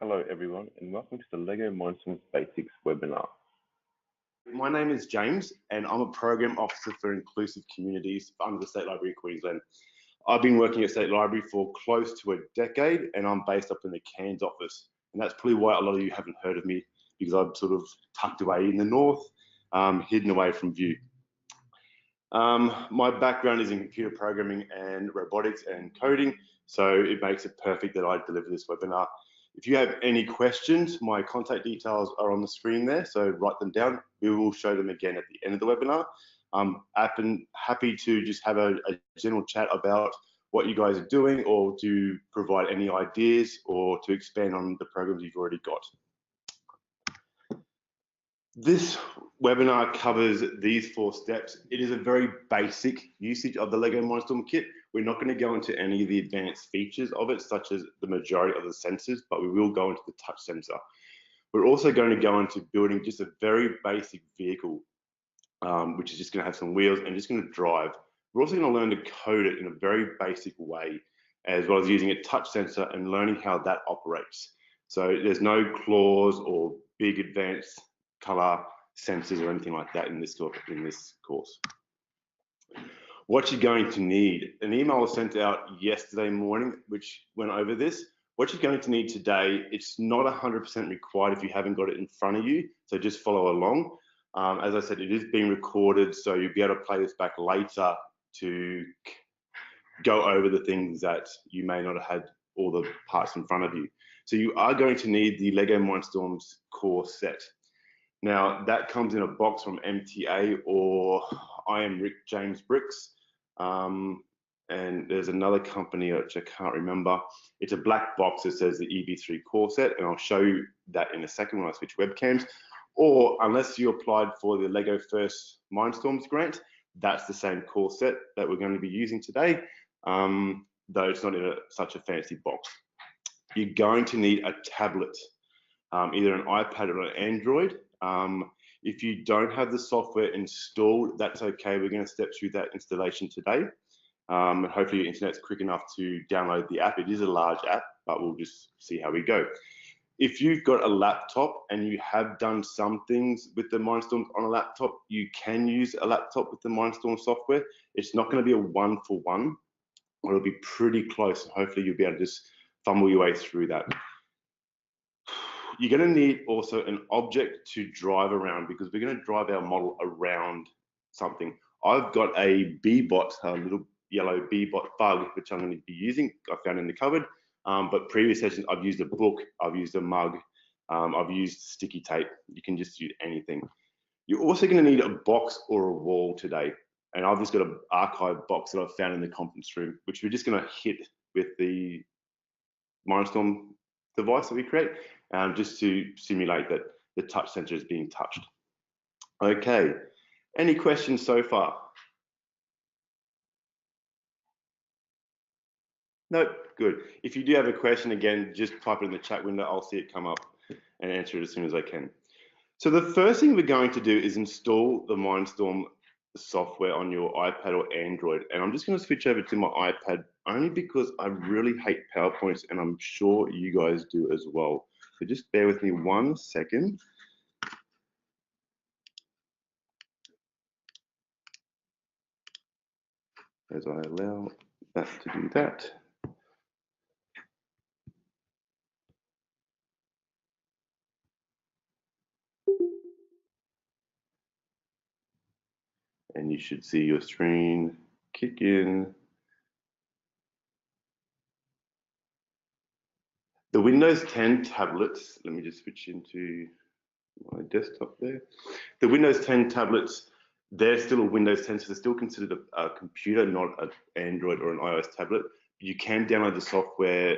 Hello everyone and welcome to the LEGO Mindstorms Basics webinar. My name is James and I'm a Program Officer for Inclusive Communities under the State Library of Queensland. I've been working at State Library for close to a decade and I'm based up in the Cairns office. And that's probably why a lot of you haven't heard of me, because I'm sort of tucked away in the north, hidden away from view. My background is in computer programming and robotics and coding, so it makes it perfect that I deliver this webinar. If you have any questions, my contact details are on the screen there, so write them down. We will show them again at the end of the webinar. I'm happy to just have a general chat about what you guys are doing, or to provide any ideas or to expand on the programs you've already got. This webinar covers these 4 steps. It is a very basic usage of the LEGO Mindstorm kit. We're not going to go into any of the advanced features of it, such as the majority of the sensors, but we will go into the touch sensor. We're also going to go into building just a very basic vehicle, which is just going to have some wheels and just going to drive. We're also going to learn to code it in a very basic way, as well as using a touch sensor and learning how that operates. So there's no claws or big advanced color sensors or anything like that in this course. What you're going to need, an email was sent out yesterday morning which went over this. What you're going to need today, it's not 100% required if you haven't got it in front of you, so just follow along. As I said, it is being recorded, so you'll be able to play this back later to go over the things that you may not have had all the parts in front of you. So you are going to need the LEGO Mindstorms core set. Now that comes in a box from MTA, or I am Rick James Bricks, and there's another company which I can't remember. It's a black box that says the EV3 core set, and I'll show you that in a second when I switch webcams. Or unless you applied for the LEGO First Mindstorms grant, that's the same core set that we're going to be using today, though it's not in such a fancy box. You're going to need a tablet, either an iPad or an Android. If you don't have the software installed, that's okay. We're going to step through that installation today. And hopefully your internet's quick enough to download the app. It is a large app, but we'll just see how we go. If you've got a laptop and you have done some things with the Mindstorms on a laptop, you can use a laptop with the Mindstorm software. It's not going to be a one-for-one, or it'll be pretty close. Hopefully you'll be able to just fumble your way through that. You're going to need also an object to drive around, because we're going to drive our model around something. I've got a B-bot, a little yellow B-bot bug, which I'm going to be using. I found in the cupboard, but previous sessions I've used a book, I've used a mug, I've used sticky tape. You can just use anything. You're also going to need a box or a wall today, and I've just got an archive box that I've found in the conference room, which we're just going to hit with the Mindstorm device that we create, just to simulate that the touch sensor is being touched. Okay, any questions so far? Nope, good. If you do have a question, again, just type it in the chat window. I'll see it come up and answer it as soon as I can. So the first thing we're going to do is install the Mindstorm software on your iPad or Android. And I'm just going to switch over to my iPad, only because I really hate PowerPoints, and I'm sure you guys do as well. So just bear with me 1 second. As I allow that to do that. And you should see your screen kick in. The Windows 10 tablets, let me just switch into my desktop there. The Windows 10 tablets, they're still a Windows 10, so they're still considered a computer, not an Android or an iOS tablet. You can download the software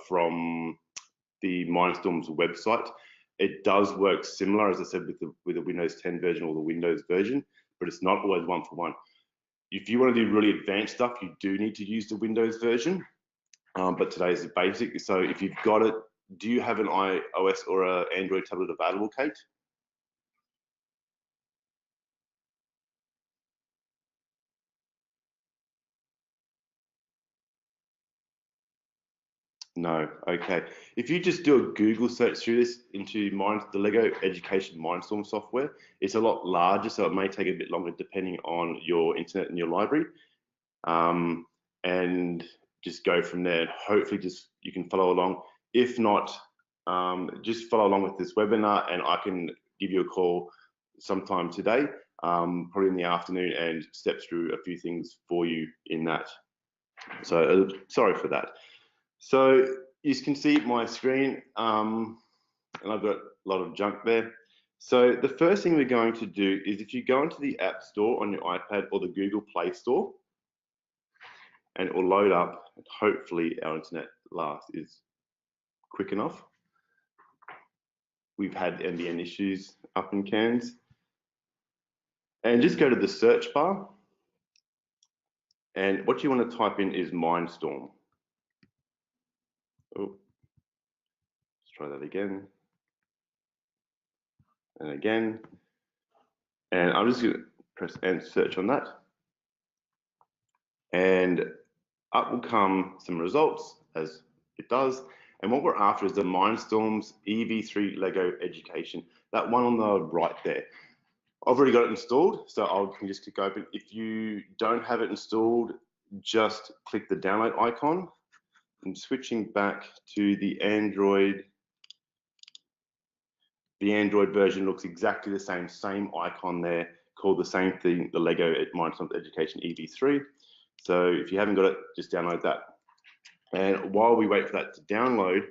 from the Mindstorms website. It does work similar, as I said, with the Windows 10 version or the Windows version, but it's not always one-for-one. If you want to do really advanced stuff, you do need to use the Windows version. But today's is basic. So if you've got it, do you have an iOS or an Android tablet available, Kate? No, okay. If you just do a Google search through this into the Lego Education Mindstorm software, it's a lot larger, so it may take a bit longer depending on your internet and your library. And just go from there. Hopefully, just you can follow along. If not, just follow along with this webinar, and I can give you a call sometime today, probably in the afternoon, and step through a few things for you in that. So sorry for that. So you can see my screen, and I've got a lot of junk there. So the first thing we're going to do is if you go into the App Store on your iPad or the Google Play Store, and it will load up, and hopefully our internet is quick enough. We've had NBN issues up in Cairns. And just go to the search bar, and what you want to type in is Mindstorm. Oh, let's try that again. And again. And I'm just going to press and search on that. And up will come some results, as it does. And what we're after is the Mindstorms EV3 Lego Education, that one on the right there. I've already got it installed, so I can just click open. If you don't have it installed, just click the download icon. I'm switching back to the Android. The Android version looks exactly the same icon there, called the same thing, the Lego Mindstorm Education EV3. So if you haven't got it, just download that. And while we wait for that to download,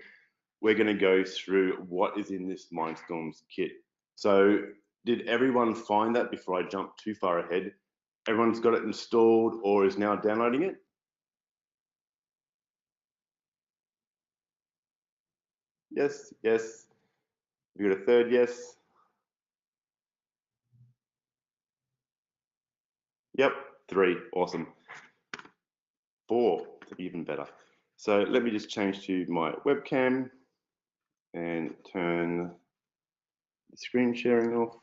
we're going to go through what is in this Mindstorms kit. So did everyone find that before I jump too far ahead? Everyone's got it installed or is now downloading it? Yes, yes. You got a third yes? Yep, 3, awesome. 4, even better. So let me just change to my webcam and turn the screen sharing off.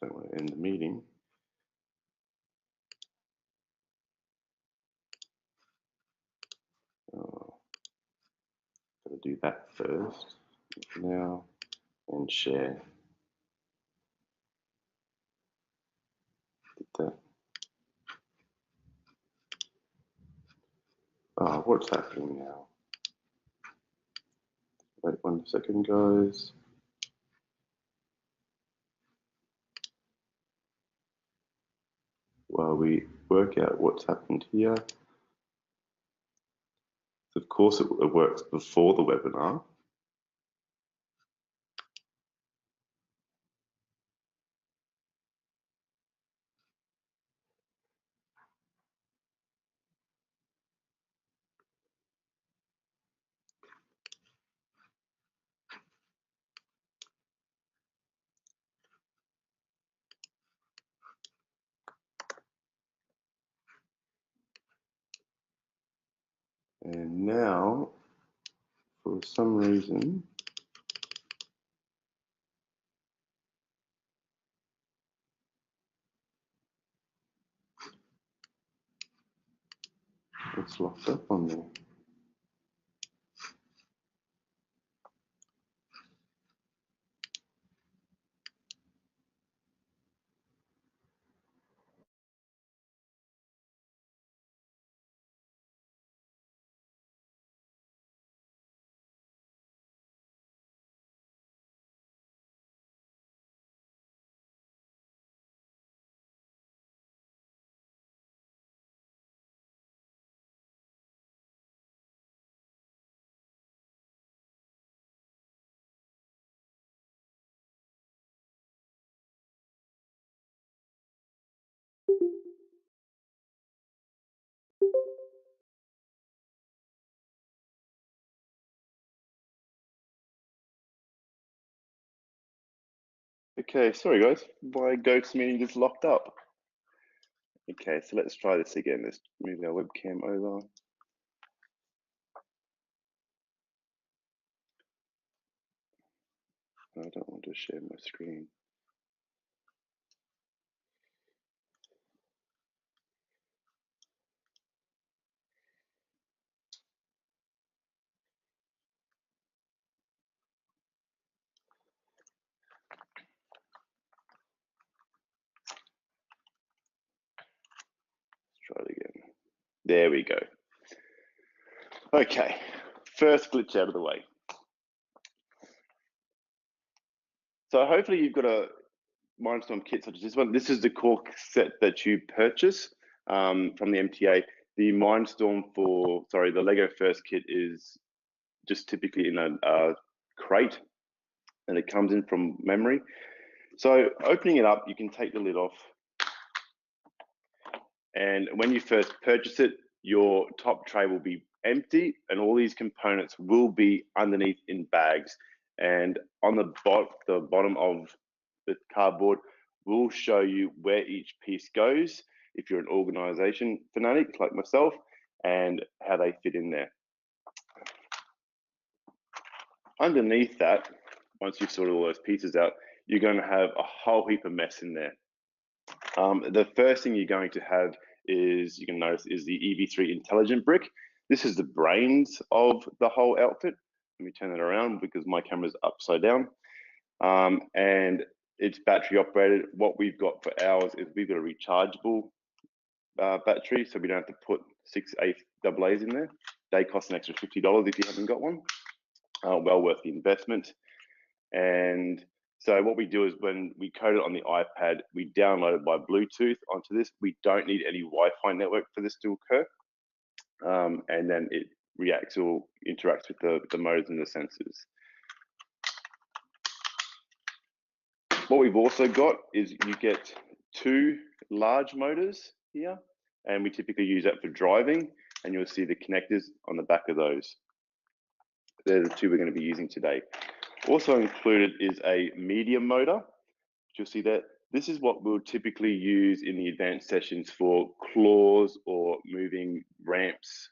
Don't want to end the meeting. Gotta do that first. Now, and share. Did that. Oh, what's happening now? Wait 1 second, guys. While we work out what's happened here. Of course, it works before the webinar. And now, for some reason, it's locked up on there. Okay, sorry guys, my GoToMeeting just locked up. Okay, so let's try this again. Let's move our webcam over. I don't want to share my screen. Let's try it again. There we go. Okay, first glitch out of the way. So hopefully you've got a Mindstorm kit such as this one. This is the core set that you purchase from the MTA. The the Lego First kit is just typically in a crate, and it comes in from memory. So opening it up, you can take the lid off. And when you first purchase it, your top tray will be empty and all these components will be underneath in bags. And on the bottom of the cardboard will show you where each piece goes, if you're an organization fanatic like myself, and how they fit in there. Underneath that, once you've sorted all those pieces out, you're going to have a whole heap of mess in there. The first thing you're going to have is, you can notice, is the EV3 intelligent brick. This is the brains of the whole outfit. Let me turn it around because my camera's upside down. And it's battery operated. What we've got for ours is we've got a rechargeable battery, so we don't have to put 6 AA's in there. They cost an extra $50 if you haven't got one. Well worth the investment. And so what we do is when we code it on the iPad, we download it by Bluetooth onto this. We don't need any Wi-Fi network for this to occur. And then it reacts or interacts with the motors and the sensors. What we've also got is you get 2 large motors here, and we typically use that for driving, and you'll see the connectors on the back of those. They're the 2 we're going to be using today. Also included is a medium motor. You'll see that this is what we'll typically use in the advanced sessions for claws or moving ramps,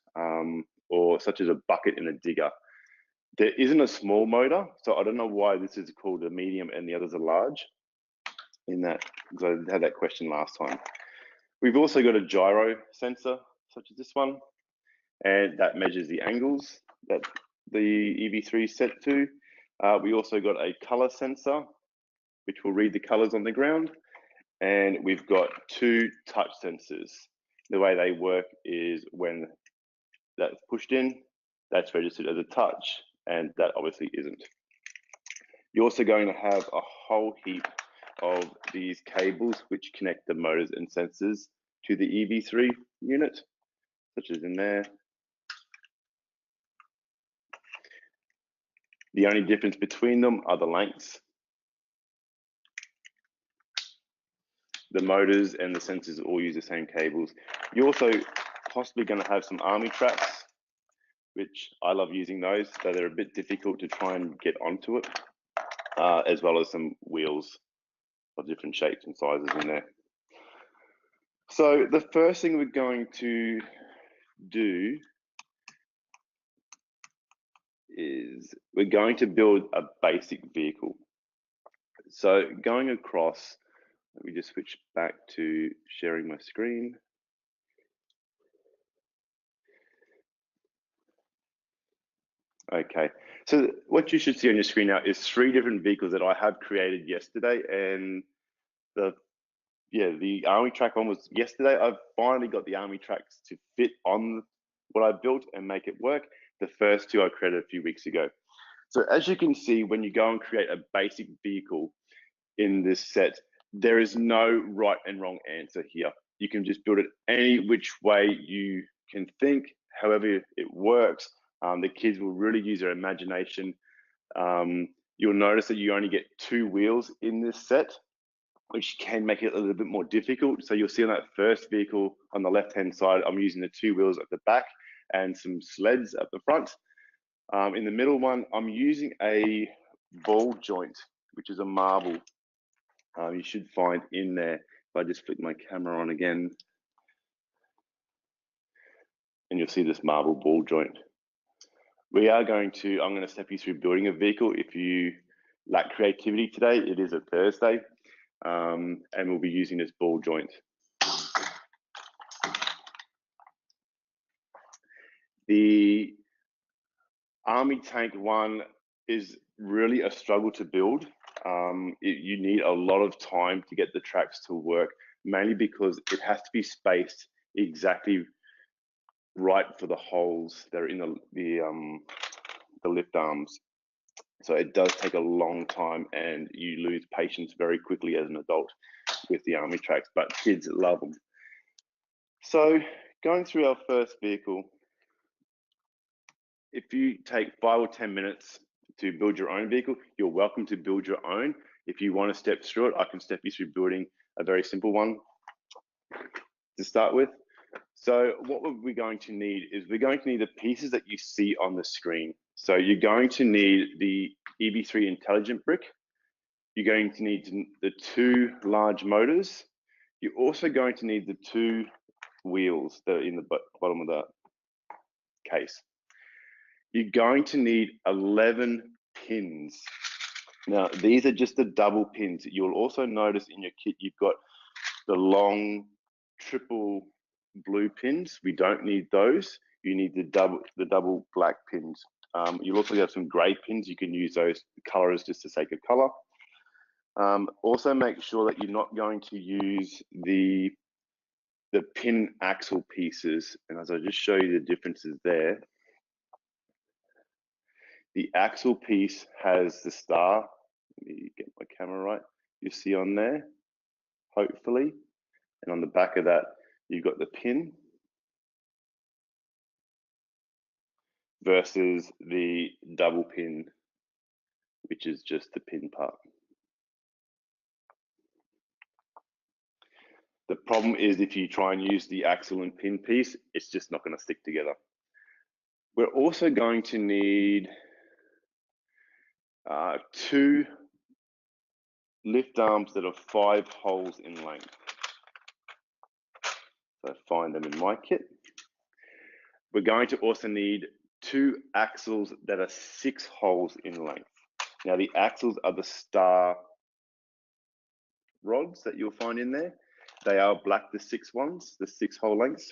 or such as a bucket in a digger. There isn't a small motor, so I don't know why this is called a medium and the others are large in that, because I had that question last time. We've also got a gyro sensor, such as this one, and that measures the angles that the EV3 is set to. We also got a color sensor, which will read the colors on the ground. And we've got 2 touch sensors. The way they work is when that's pushed in, that's registered as a touch, and that obviously isn't. You're also going to have a whole heap of these cables which connect the motors and sensors to the EV3 unit, such as in there. The only difference between them are the lengths. The motors and the sensors all use the same cables. You're also possibly going to have some army tracks, which I love using those, so they're a bit difficult to try and get onto it, as well as some wheels of different shapes and sizes in there. So the first thing we're going to do is we're going to build a basic vehicle. So going across, let me just switch back to sharing my screen. Okay, so what you should see on your screen now is 3 different vehicles that I have created yesterday, and the army track one was yesterday. I've finally got the army tracks to fit on what I built and make it work. The first 2 I created a few weeks ago. So as you can see, when you go and create a basic vehicle in this set, there is no right and wrong answer here. You can just build it any which way you can think, however it works. The kids will really use their imagination. You'll notice that you only get 2 wheels in this set, which can make it a little bit more difficult. So you'll see on that first vehicle on the left-hand side, I'm using the 2 wheels at the back and some sleds at the front. In the middle one, I'm using a ball joint, which is a marble. You should find in there. If I just flick my camera on again, and you'll see this marble ball joint. I'm going to step you through building a vehicle. If you lack creativity today. It is a Thursday, and we'll be using this ball joint. The Army Tank one is really a struggle to build. You need a lot of time to get the tracks to work, mainly because it has to be spaced exactly right for the holes that are in the lift arms. So it does take a long time, and you lose patience very quickly as an adult with the Army tracks, but kids love them. So going through our first vehicle, if you take 5 or 10 minutes to build your own vehicle, you're welcome to build your own. If you want to step through it, I can step you through building a very simple one to start with. So what we're going to need is we're going to need the pieces that you see on the screen. So you're going to need the EV3 intelligent brick. You're going to need the 2 large motors. You're also going to need the 2 wheels that are in the bottom of the case. You're going to need 11 pins. Now, these are just the double pins. You'll also notice in your kit, you've got the long triple blue pins. We don't need those. You need the double black pins. You'll also have some gray pins. You can use those. The color is just the sake of color. Also make sure that you're not going to use the pin axle pieces. And as I just show you the differences there, the axle piece has the star. Let me get my camera right. You see on there, hopefully. And on the back of that, you've got the pin versus the double pin, which is just the pin part. The problem is if you try and use the axle and pin piece, it's just not going to stick together. We're also going to need 2 lift arms that are 5 holes in length. So find them in my kit. We're going to also need 2 axles that are 6 holes in length. Now the axles are the star rods that you'll find in there. They are black, the 6 ones, the 6 hole lengths.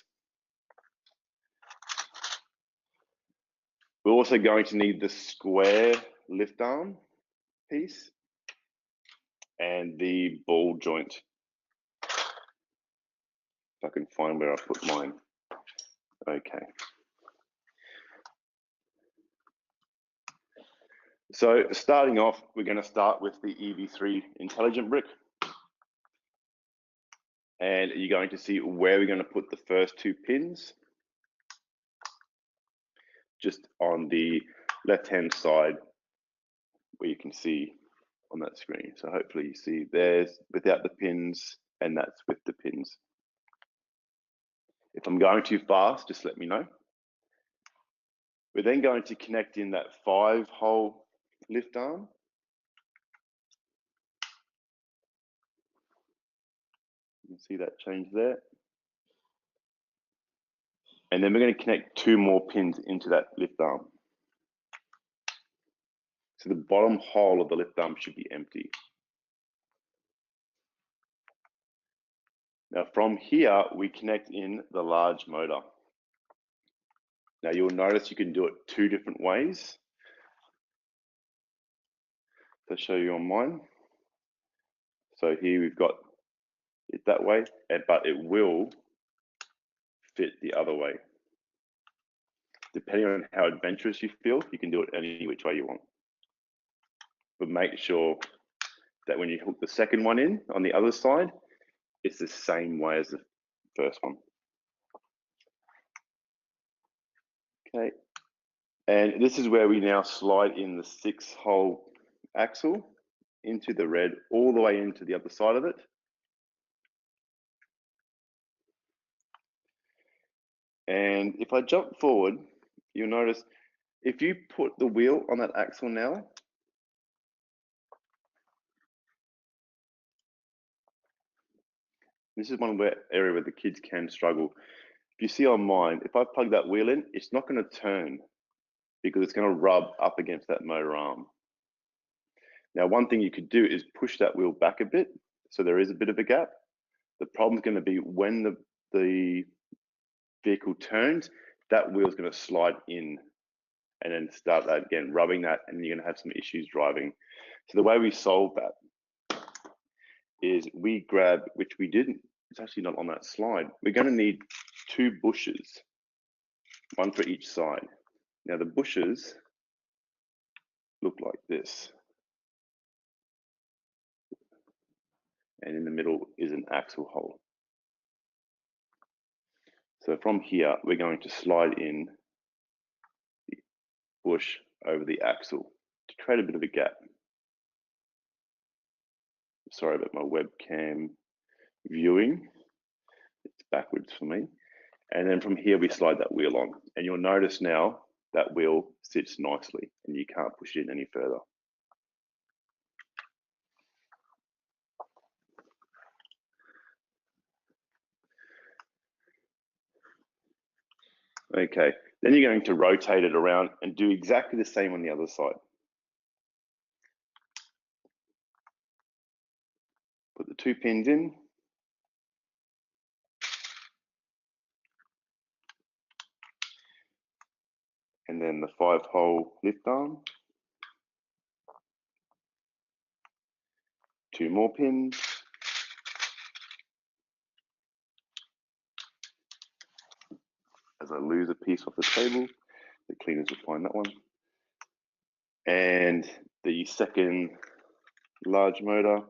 We're also going to need the square lift arm piece and the ball joint. If I can find where I put mine. Okay. So starting off, we're going to start with the EV3 intelligent brick. And you're going to see where we're going to put the first 2 pins. Just on the left-hand side, where you can see on that screen. So hopefully you see there's without the pins, and that's with the pins. If I'm going too fast, just let me know. We're then going to connect in that 5 hole lift arm. You can see that change there. And then we're going to connect 2 more pins into that lift arm. So the bottom hole of the lift arm should be empty. Now from here, we connect in the large motor. Now you'll notice you can do it 2 different ways. I'll show you on mine. So here we've got it that way, but it will fit the other way. Depending on how adventurous you feel, you can do it any which way you want. But make sure that when you hook the second one in on the other side, it's the same way as the first one. Okay, and this is where we now slide in the 6 hole axle into the red, all the way into the other side of it. And if I jump forward, you'll notice if you put the wheel on that axle now, this is one area where the kids can struggle. If you see on mine, if I plug that wheel in, it's not going to turn because it's going to rub up against that motor arm. Now, one thing you could do is push that wheel back a bit, so there is a bit of a gap. The problem is going to be when the vehicle turns, that wheel is going to slide in and then start that again, rubbing that, and you're going to have some issues driving. So the way we solve that is we grab, which we didn't, it's actually not on that slide. We're going to need 2 bushes, one for each side. Now the bushes look like this. And in the middle is an axle hole. So from here, we're going to slide in the bush over the axle to create a bit of a gap. Sorry about my webcam viewing. It's backwards for me. And then from here, we slide that wheel on. And you'll notice now that wheel sits nicely and you can't push it in any further. Okay, then you're going to rotate it around and do exactly the same on the other side. Put the 2 pins in. And then the 5-hole lift arm. 2 more pins. As I lose a piece off the table, the cleaners will find that one. And the second large motor,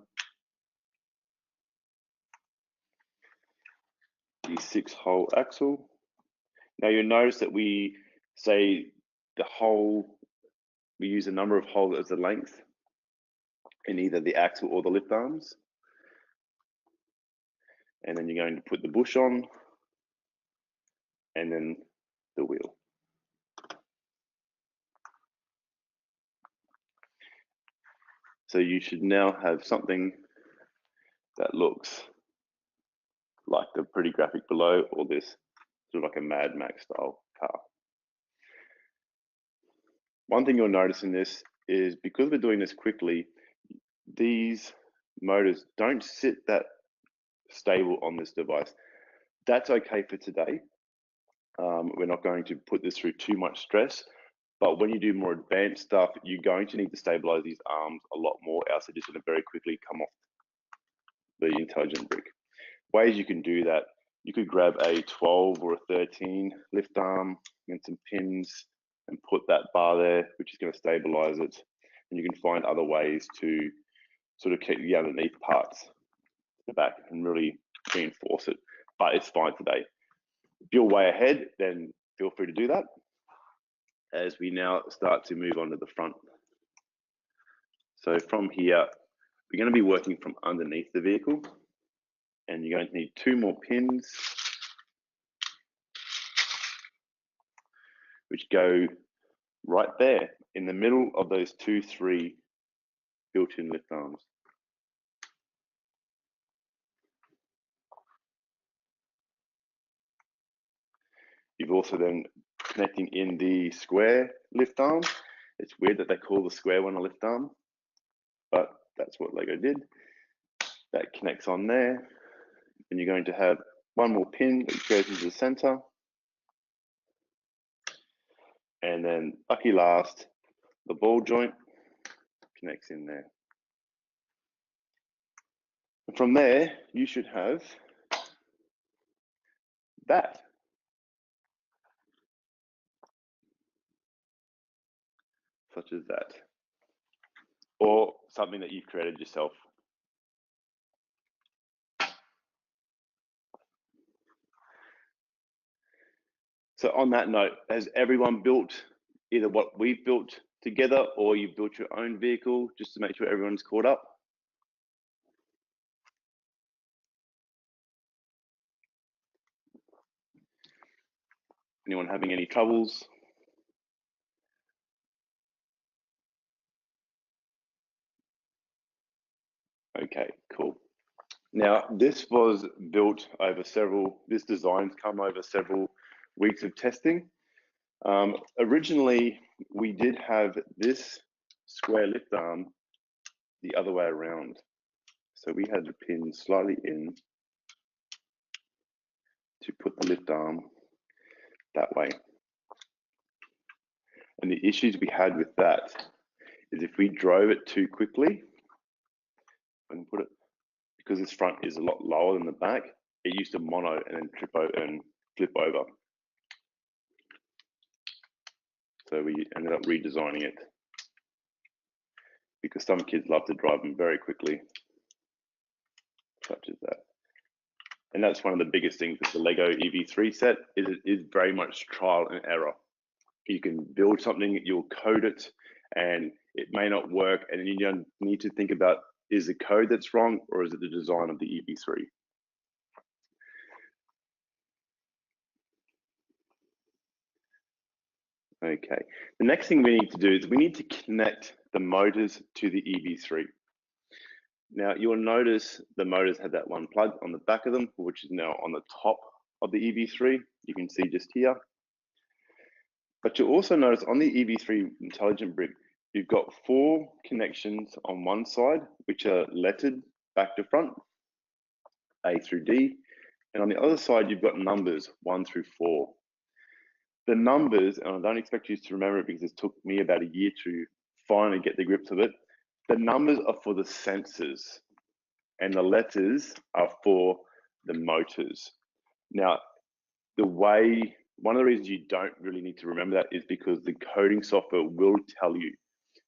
the 6-hole axle. Now you'll notice that we say the hole, we use a number of holes as the length in either the axle or the lift arms. And then you're going to put the bush on and then the wheel. So you should now have something that looks like the pretty graphic below, or this sort of like a Mad Max style car. One thing you'll notice in this is because we're doing this quickly, these motors don't sit that stable on this device. That's okay for today. We're not going to put this through too much stress, but when you do more advanced stuff, you're going to need to stabilize these arms a lot more, else they're just going to very quickly come off the intelligent brick. Ways you can do that, you could grab a 12 or a 13 lift arm and some pins and put that bar there, which is going to stabilize it. And you can find other ways to sort of keep the underneath parts at the back and really reinforce it, but it's fine today. If you're way ahead, then feel free to do that as we now start to move on to the front. So from here, we're going to be working from underneath the vehicle, and you're going to need 2 more pins, which go right there in the middle of those 2-3 built-in lift arms. You've also then connecting in the square lift arm. It's weird that they call the square one a lift arm, but that's what Lego did. That connects on there. And you're going to have 1 more pin that goes into the center. And then lucky last, the ball joint connects in there. And from there, you should have that. Such as that. Or something that you've created yourself. So on that note, has everyone built either what we've built together, or you've built your own vehicle just to make sure everyone's caught up? Anyone having any troubles? Okay, cool. Now, this was built over this design's come over several weeks of testing. Originally, we did have this square lift arm the other way around. So we had the pin slightly in to put the lift arm that way. And the issues we had with that is if we drove it too quickly, I can put it, because this front is a lot lower than the back, it used to mono and then trip over and flip over. So we ended up redesigning it because some kids love to drive them very quickly, such as that. And that's one of the biggest things with the Lego EV3 set, is it is very much trial and error. You can build something, you'll code it, and it may not work, and you don't need to think about, is the code that's wrong or is it the design of the EV3? Okay, the next thing we need to do is we need to connect the motors to the EV3. Now you'll notice the motors have that one plug on the back of them, which is now on the top of the EV3. You can see just here. But you'll also notice on the EV3 intelligent brick, you've got 4 connections on one side, which are lettered back to front, A through D. And on the other side, you've got numbers 1 through 4. The numbers, and I don't expect you to remember it because it took me about a year to finally get the grips of it. The numbers are for the sensors and the letters are for the motors. Now, one of the reasons you don't really need to remember that is because the coding software will tell you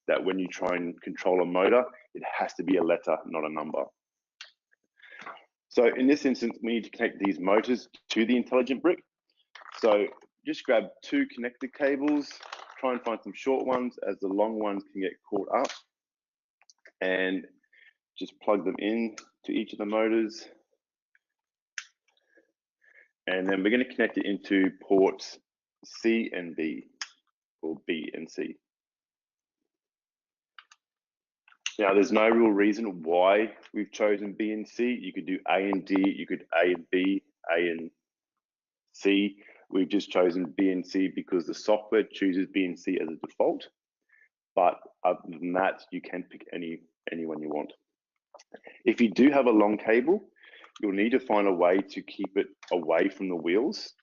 that when you try and control a motor, it has to be a letter, not a number. So in this instance, we need to connect these motors to the intelligent brick. So just grab 2 connector cables, try and find some short ones as the long ones can get caught up, and just plug them in to each of the motors. And then we're going to connect it into ports C and B, or B and C. Now, there's no real reason why we've chosen B and C. You could do A and D, you could A and B, A and C. We've just chosen B and C because the software chooses B and C as a default. But other than that, you can pick anyone you want. If you do have a long cable, you'll need to find a way to keep it away from the wheels.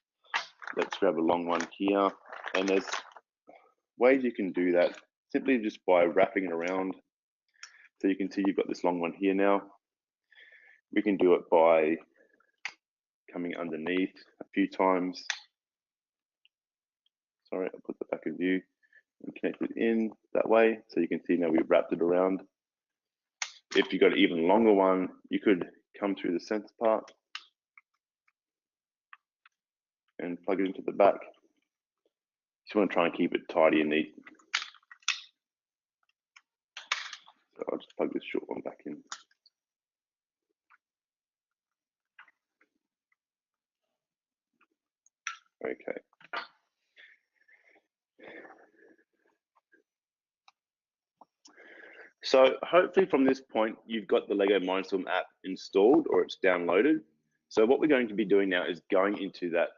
Let's grab a long one here. And there's ways you can do that simply just by wrapping it around. So you can see you've got this long one here now. We can do it by coming underneath a few times. Sorry, I'll put the back of view and connect it in that way. So you can see now we've wrapped it around. If you've got an even longer one, you could come through the sensor part and plug it into the back. Just want to try and keep it tidy and neat. So I'll just plug this short one back in. Okay. So hopefully from this point, you've got the Lego Mindstorm app installed or it's downloaded. So what we're going to be doing now is going into that.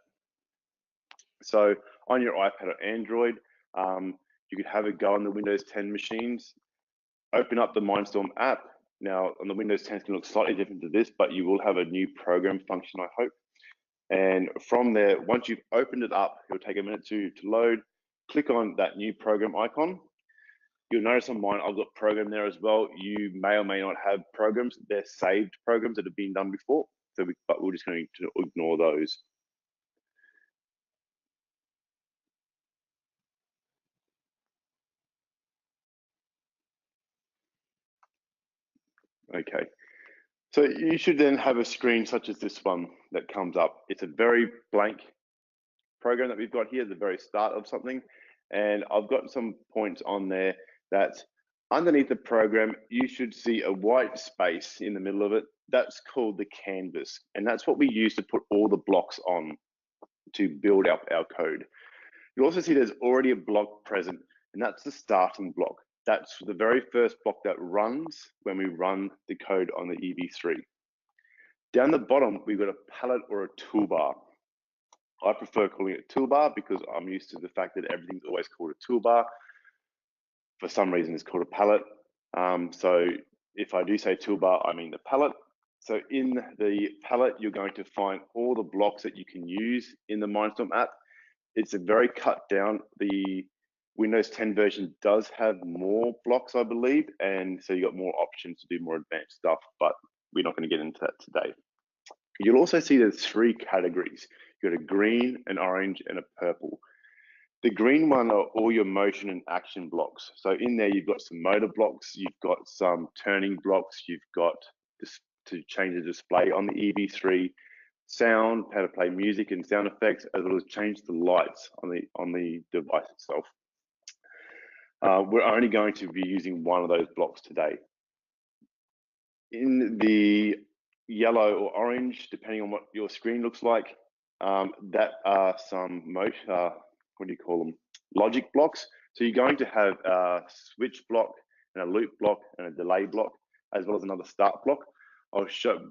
So on your iPad or Android, you could have a go on the Windows 10 machines, open up the Mindstorm app. Now on the Windows 10, it's going to look slightly different to this, but you will have a new program function, I hope. And from there, once you've opened it up, it'll take a minute to load. Click on that new program icon. You'll notice on mine, I've got program there as well. You may or may not have programs. They're saved programs that have been done before. But we're just going to ignore those. Okay. So you should then have a screen such as this one that comes up. It's a very blank program that we've got here at the very start of something. And I've got some points on there that underneath the program, you should see a white space in the middle of it. That's called the canvas. And that's what we use to put all the blocks on to build up our code. You also see there's already a block present, and that's the starting block. That's the very first block that runs when we run the code on the EV3. Down the bottom, we've got a pallet or a toolbar. I prefer calling it toolbar because I'm used to the fact that everything's always called a toolbar. For some reason, it's called a pallet. So if I do say toolbar, I mean the pallet. So in the pallet, you're going to find all the blocks that you can use in the Mindstorm app. It's a very cut down. The Windows 10 version does have more blocks, I believe, and so you got more options to do more advanced stuff, but we're not going to get into that today. You'll also see there's 3 categories. You've got a green, an orange, and a purple. The green one are all your motion and action blocks. So in there, you've got some motor blocks, you've got some turning blocks, you've got this to change the display on the EV3, sound, how to play music and sound effects, as well as change the lights on the device itself. We're only going to be using one of those blocks today. In the yellow or orange, depending on what your screen looks like, that are some what do you call them? Logic blocks. So you're going to have a switch block and a loop block and a delay block, as well as another start block. I'll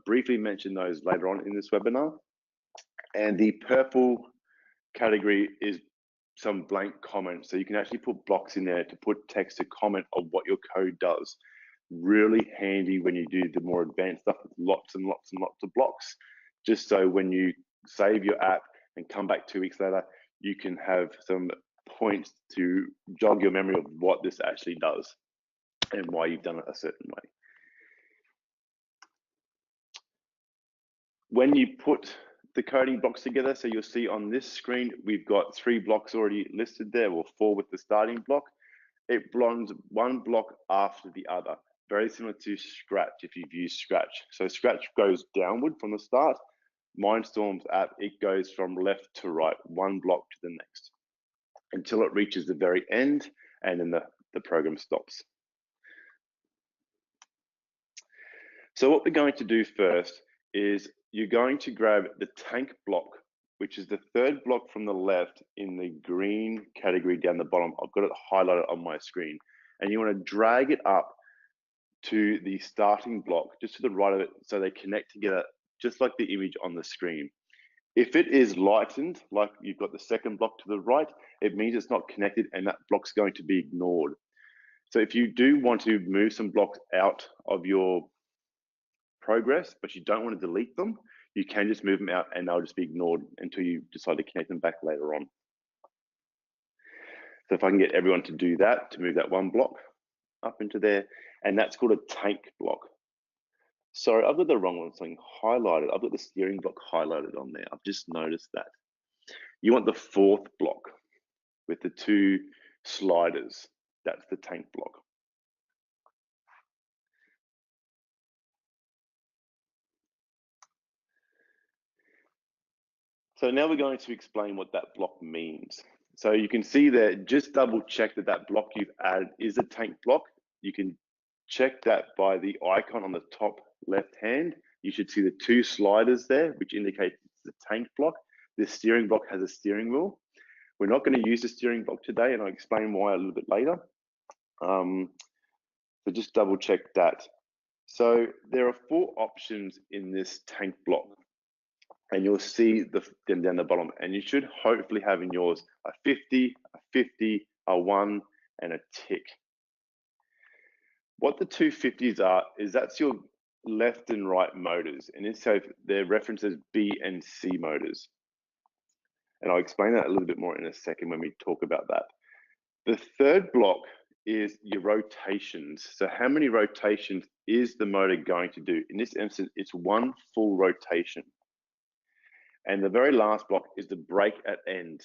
briefly mention those later on in this webinar. And the purple category is some blank comments. So you can actually put blocks in there to put text to comment of what your code does. Really handy when you do the more advanced stuff with lots and lots and lots of blocks, just so when you save your app and come back 2 weeks later, you can have some points to jog your memory of what this actually does and why you've done it a certain way. When you put the coding blocks together, so you'll see on this screen, we've got 3 blocks already listed there, or 4 with the starting block. It belongs one block after the other, very similar to Scratch if you've used Scratch. So Scratch goes downward from the start. Mindstorm's app, it goes from left to right, one block to the next, until it reaches the very end, and then the program stops. So what we're going to do first is you're going to grab the tank block, which is the 3rd block from the left in the green category down the bottom. I've got it highlighted on my screen. And you want to drag it up to the starting block, just to the right of it, so they connect together, just like the image on the screen. If it is lightened, like you've got the 2nd block to the right, it means it's not connected and that block's going to be ignored. So if you do want to move some blocks out of your progress, but you don't want to delete them, you can just move them out and they'll just be ignored until you decide to connect them back later on. So if I can get everyone to do that, to move that one block up into there, and that's called a tank block. Sorry, I've got the wrong one, something highlighted. I've got the steering block highlighted on there. I've just noticed that. You want the 4th block with the 2 sliders. That's the tank block. So now we're going to explain what that block means. So you can see there, just double check that that block you've added is a tank block. You can check that by the icon on the top left hand. You should see the 2 sliders there, which indicate it's the tank block. This steering block has a steering wheel. We're not going to use the steering block today, and I'll explain why a little bit later. So just double check that. So there are 4 options in this tank block, and you'll see them down the bottom, and you should hopefully have in yours a 50, a 50, a 1, and a tick. What the 2 50s are is that's your left and right motors, and in so they're referenced as B and C motors. And I'll explain that a little bit more in a second when we talk about that. The 3rd block is your rotations. So how many rotations is the motor going to do? In this instance, it's 1 full rotation. And the very last block is the brake at end.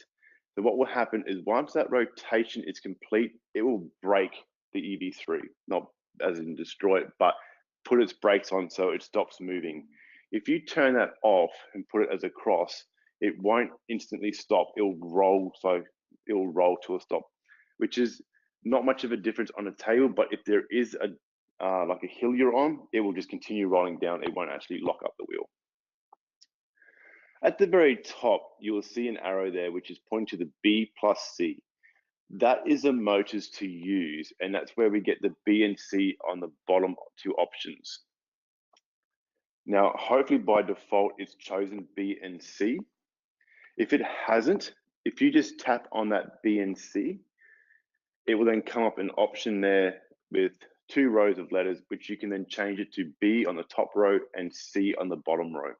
So what will happen is once that rotation is complete, it will brake the EV3, not as in destroy it, but put its brakes on so it stops moving. If you turn that off and put it as a cross, it won't instantly stop. It'll roll, so it'll roll to a stop, which is not much of a difference on a table, but if there is a like a hill you're on, it will just continue rolling down. It won't actually lock up the wheel. At the very top, you will see an arrow there, which is pointing to the B plus C. That is the motors to use, and that's where we get the B and C on the bottom 2 options. Now, hopefully by default, it's chosen B and C. If it hasn't, if you just tap on that B and C, it will then come up an option there with 2 rows of letters, which you can then change it to B on the top row and C on the bottom row.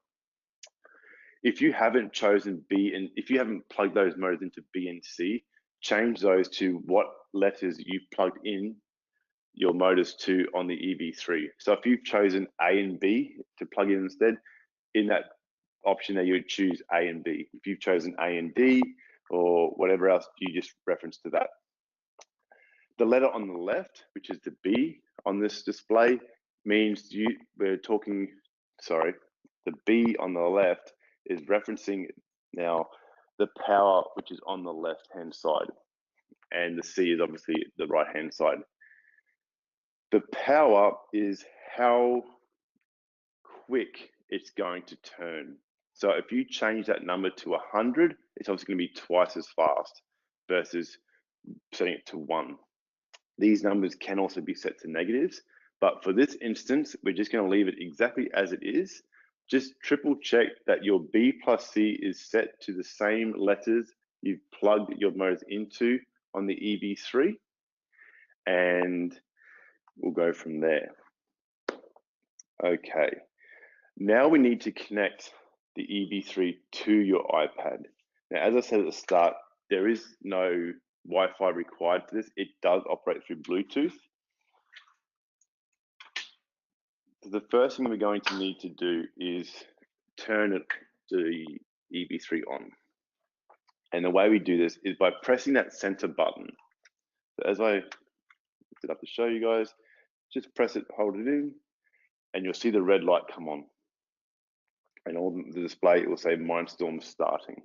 If you haven't chosen B, and if you haven't plugged those motors into B and C, change those to what letters you've plugged in your motors to on the EV3. So if you've chosen A and B to plug in instead, in that option there, you would choose A and B. If you've chosen A and D or whatever else, you just reference to that. The letter on the left, which is the B on this display, means the B on the left is referencing now the power, which is on the left-hand side, and the C is obviously the right-hand side. The power is how quick it's going to turn. So if you change that number to 100, it's obviously going to be twice as fast versus setting it to 1. These numbers can also be set to negatives, but for this instance, we're just going to leave it exactly as it is. Just triple check that your B plus C is set to the same letters you've plugged your motors into on the EV3, and we'll go from there. Okay, now we need to connect the EV3 to your iPad. Now, as I said at the start, there is no Wi-Fi required for this. It does operate through Bluetooth. So the first thing we're going to need to do is turn the EV3 on. And the way we do this is by pressing that center button. So as I lift it up to show you guys, just press it, hold it in, and you'll see the red light come on. And on the display, it will say Mindstorm starting.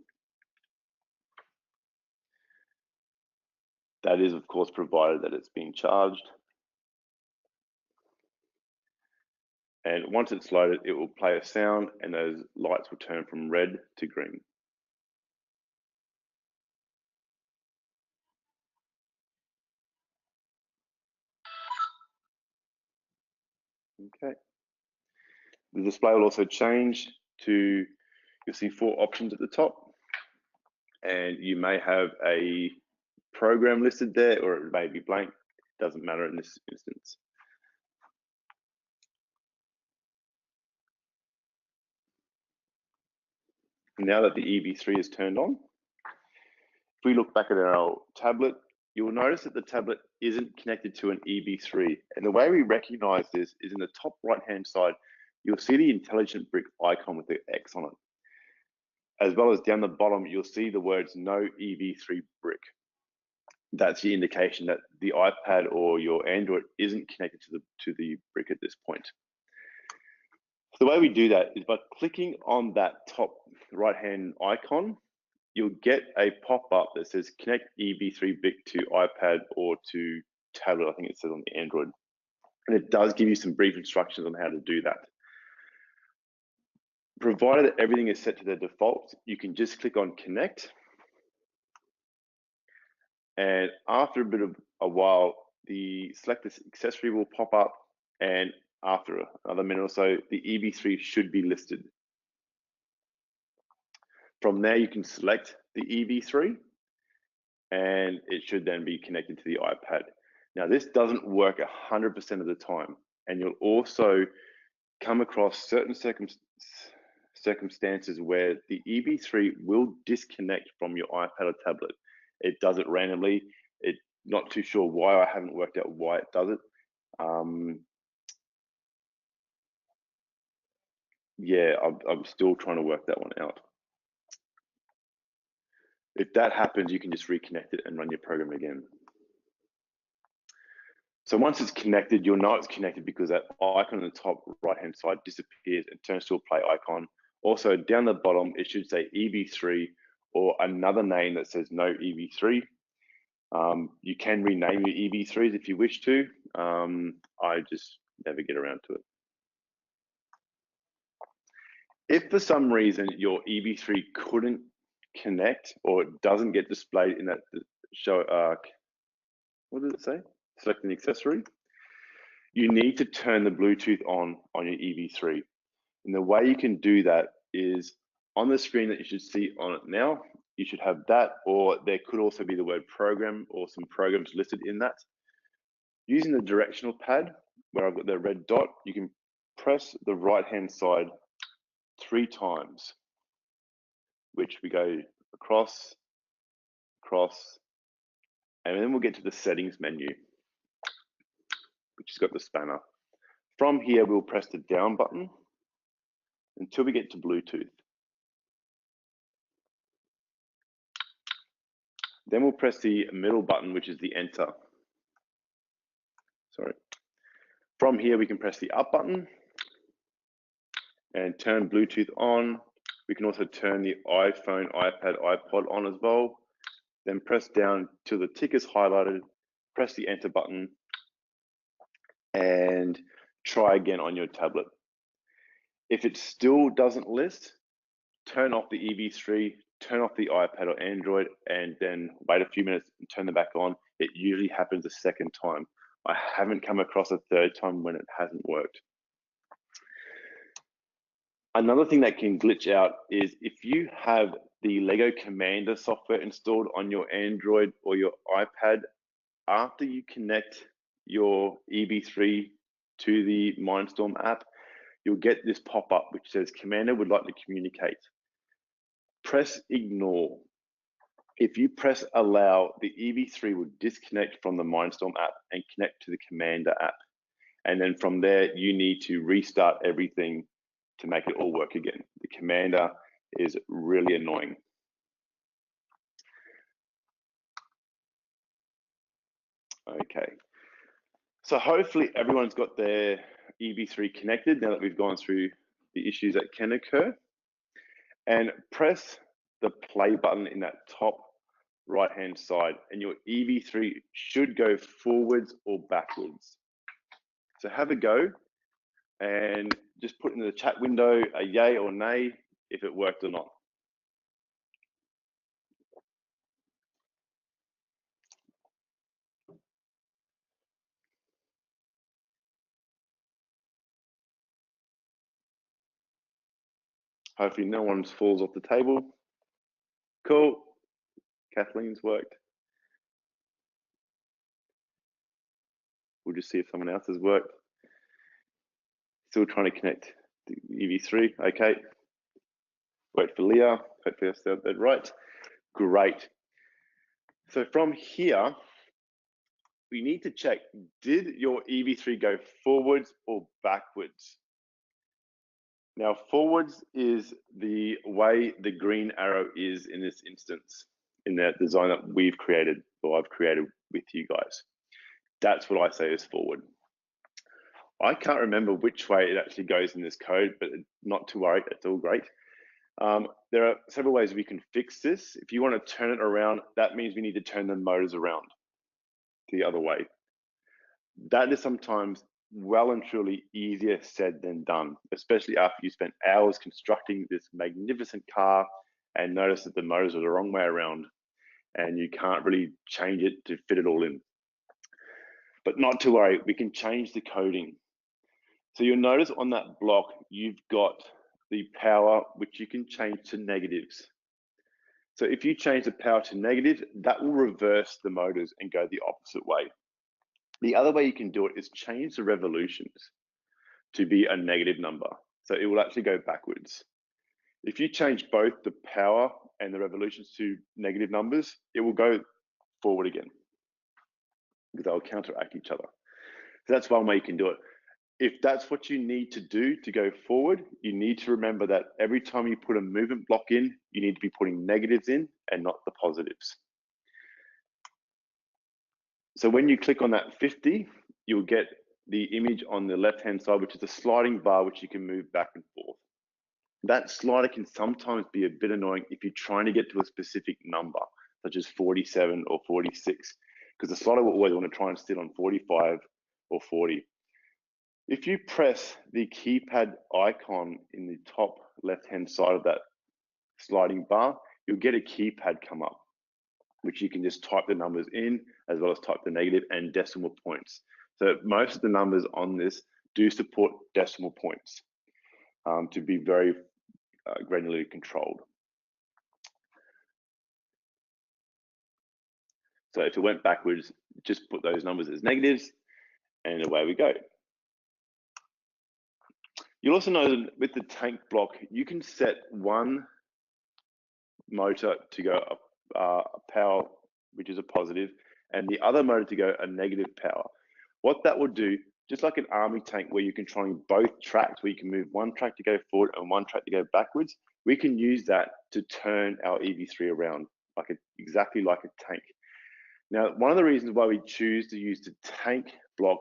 That is, of course, provided that it's being charged. And once it's loaded, it will play a sound and those lights will turn from red to green. Okay. The display will also change to, you'll see 4 options at the top, and you may have a program listed there, or it may be blank. It doesn't matter in this instance. Now that the EV3 is turned on, if we look back at our tablet, you'll notice that the tablet isn't connected to an EV3. And the way we recognize this is in the top right-hand side, you'll see the intelligent brick icon with the X on it. As well as down the bottom, you'll see the words no EV3 brick. That's the indication that the iPad or your Android isn't connected to the brick at this point. The way we do that is by clicking on that top right-hand icon, you'll get a pop-up that says connect EV3 brick to iPad or to tablet. I think it says on the Android. And it does give you some brief instructions on how to do that. Provided that everything is set to the default, you can just click on connect. And after a bit of a while, the select this accessory will pop up, and after another minute or so, the EV3 should be listed. From there, you can select the EV3, and it should then be connected to the iPad. Now, this doesn't work 100% of the time, and you'll also come across certain circumstances where the EV3 will disconnect from your iPad or tablet. It does it randomly. It's not too sure why. I haven't worked out why it does it. Yeah, I'm still trying to work that one out. If that happens, you can just reconnect it and run your program again. So once it's connected, you'll know it's connected because that icon on the top right-hand side disappears and turns to a play icon. Also, down the bottom, it should say EV3 or another name that says no EV3. You can rename your EV3s if you wish to. I just never get around to it. If for some reason your EV3 couldn't connect or it doesn't get displayed in that show, what does it say? Select an accessory. You need to turn the Bluetooth on your EV3. And the way you can do that is on the screen that you should see on it now, you should have that, or there could also be the word program or some programs listed in that. Using the directional pad, where I've got the red dot, you can press the right-hand side 3 times, which we go across, across, and then we'll get to the settings menu, which has got the spanner. From here, we'll press the down button until we get to Bluetooth. Then we'll press the middle button, which is the enter. Sorry. From here, we can press the up button and turn Bluetooth on. We can also turn the iPhone, iPad, iPod on as well. Then press down till the tick is highlighted, press the enter button, and try again on your tablet. If it still doesn't list, turn off the EV3, turn off the iPad or Android, and then wait a few minutes and turn them back on. It usually happens a second time. I haven't come across a third time when it hasn't worked. Another thing that can glitch out is if you have the Lego Commander software installed on your Android or your iPad, after you connect your EV3 to the Mindstorm app, you'll get this pop-up which says Commander would like to communicate. Press ignore. If you press allow, the EV3 will disconnect from the Mindstorm app and connect to the Commander app. And then from there, you need to restart everything to make it all work again. The Commander is really annoying. Okay, so hopefully everyone's got their EV3 connected now that we've gone through the issues that can occur. And press the play button in that top right-hand side, and your EV3 should go forwards or backwards. So have a go and just put in the chat window a yay or nay if it worked or not. Hopefully no one falls off the table. Cool. Kathleen's worked. We'll just see if someone else has worked. Still trying to connect the EV3. Okay. Wait for Leah. Hopefully I said that right. Great. So from here, we need to check, did your EV3 go forwards or backwards? Now, forwards is the way the green arrow is in this instance, in that design that we've created, or I've created with you guys. That's what I say is forward. I can't remember which way it actually goes in this code, but not to worry, it's all great. There are several ways we can fix this. If you want to turn it around, that means we need to turn the motors around the other way. That is sometimes well and truly easier said than done, especially after you spent hours constructing this magnificent car and notice that the motors are the wrong way around and you can't really change it to fit it all in. But not to worry, we can change the coding. So you'll notice on that block, you've got the power, which you can change to negatives. So if you change the power to negative, that will reverse the motors and go the opposite way. The other way you can do it is change the revolutions to be a negative number. So it will actually go backwards. If you change both the power and the revolutions to negative numbers, it will go forward again because they'll counteract each other. So that's one way you can do it. If that's what you need to do to go forward, you need to remember that every time you put a movement block in, you need to be putting negatives in and not the positives. So when you click on that 50, you'll get the image on the left-hand side, which is a sliding bar, which you can move back and forth. That slider can sometimes be a bit annoying if you're trying to get to a specific number, such as 47 or 46, because the slider will always want to try and sit on 45 or 40. If you press the keypad icon in the top left-hand side of that sliding bar, you'll get a keypad come up, which you can just type the numbers in, as well as type the negative and decimal points. So most of the numbers on this do support decimal points to be very granularly controlled. So if it went backwards, just put those numbers as negatives. and away we go. You'll also know that with the tank block, you can set one motor to go a power, which is a positive, and the other motor to go a negative power. What that will do, just like an army tank where you can control both tracks, where you can move one track to go forward and one track to go backwards, we can use that to turn our EV3 around exactly like a tank. Now, one of the reasons why we choose to use the tank block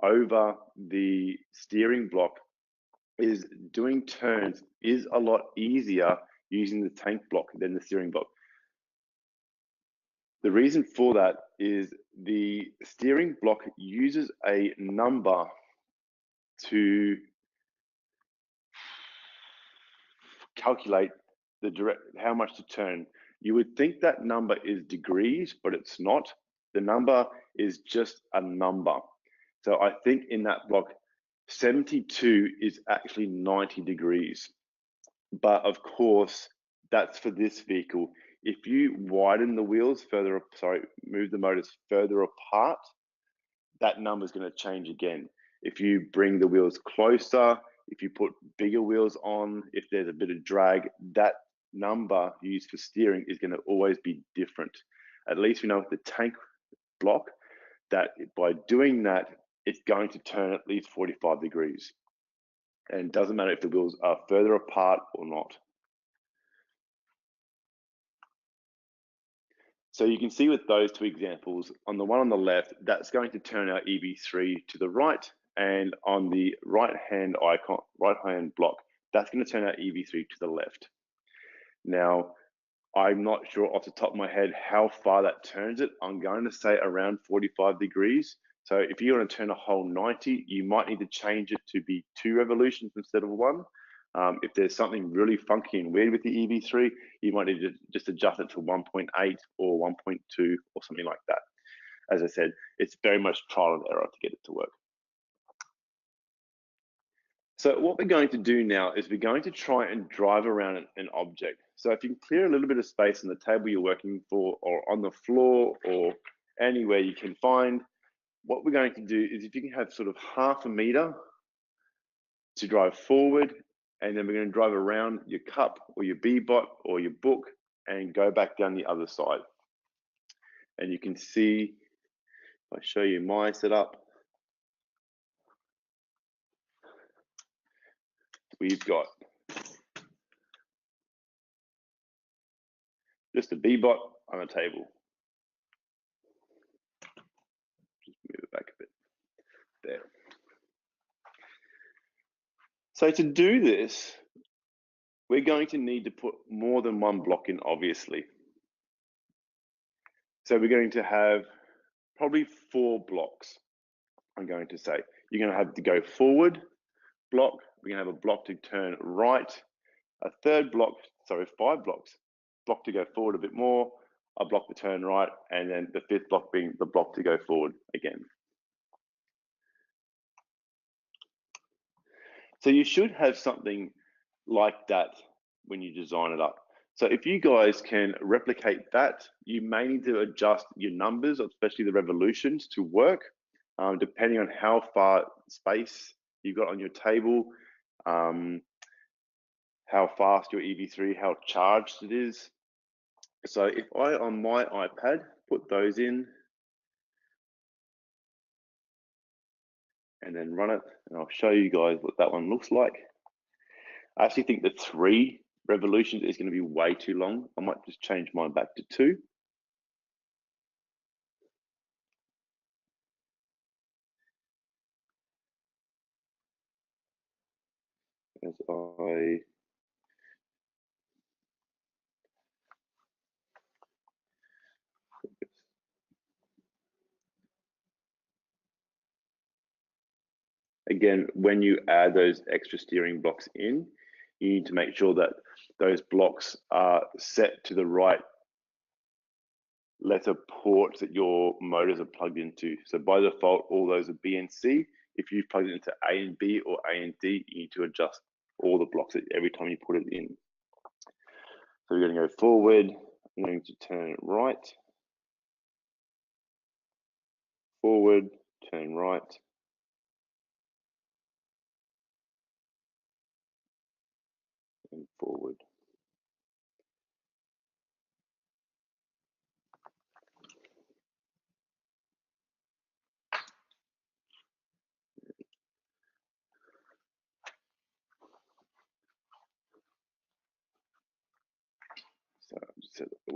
over the steering block is doing turns is a lot easier using the tank block than the steering block. The reason for that is the steering block uses a number to calculate how much to turn. You would think that number is degrees, but it's not. The number is just a number. So I think in that block, 72 is actually 90 degrees. But of course, that's for this vehicle. If you widen the wheels further, move the motors further apart, that number is going to change again. If you bring the wheels closer, if you put bigger wheels on, if there's a bit of drag, that number used for steering is going to always be different. At least we know with the tank block that by doing that, it's going to turn at least 45 degrees. And it doesn't matter if the wheels are further apart or not. So you can see with those two examples, on the one on the left, that's going to turn our EV3 to the right, and on the right-hand block, that's going to turn our EV3 to the left. Now, I'm not sure off the top of my head how far that turns it. I'm going to say around 45 degrees. So if you want to turn a whole 90, you might need to change it to be 2 revolutions instead of 1. If there's something really funky and weird with the EV3, you might need to just adjust it to 1.8 or 1.2 or something like that. As I said, it's very much trial and error to get it to work. So what we're going to do now is we're going to try and drive around an object. So if you can clear a little bit of space on the table you're working for, or on the floor, or anywhere you can find, what we're going to do is if you can have sort of half a meter to drive forward, and then we're going to drive around your cup or your B-bot or your book and go back down the other side. And you can see, if I show you my setup, we've got just a B-bot on a table. Just move it back a bit. There. So to do this, we're going to need to put more than one block in, obviously. So we're going to have probably 4 blocks, I'm going to say. You're going to have to go forward block, we're going to have a block to turn right, a third block, 5 blocks, block to go forward a bit more, a block to turn right, and then the 5th block being the block to go forward again. So you should have something like that when you design it up. So if you guys can replicate that, you may need to adjust your numbers, especially the revolutions, to work, depending on how far space you've got on your table, how fast your EV3, how charged it is. So if I, on my iPad, put those in, and then run it, and I'll show you guys what that one looks like. I actually think the 3 revolutions is going to be way too long. I might just change mine back to 2. As I again, when you add those extra steering blocks in, you need to make sure that those blocks are set to the right letter ports that your motors are plugged into. So by default, all those are B and C. If you've plugged it into A and B or A and D, you need to adjust all the blocks every time you put it in. So we're going to go forward, I'm going to turn right, forward, turn right,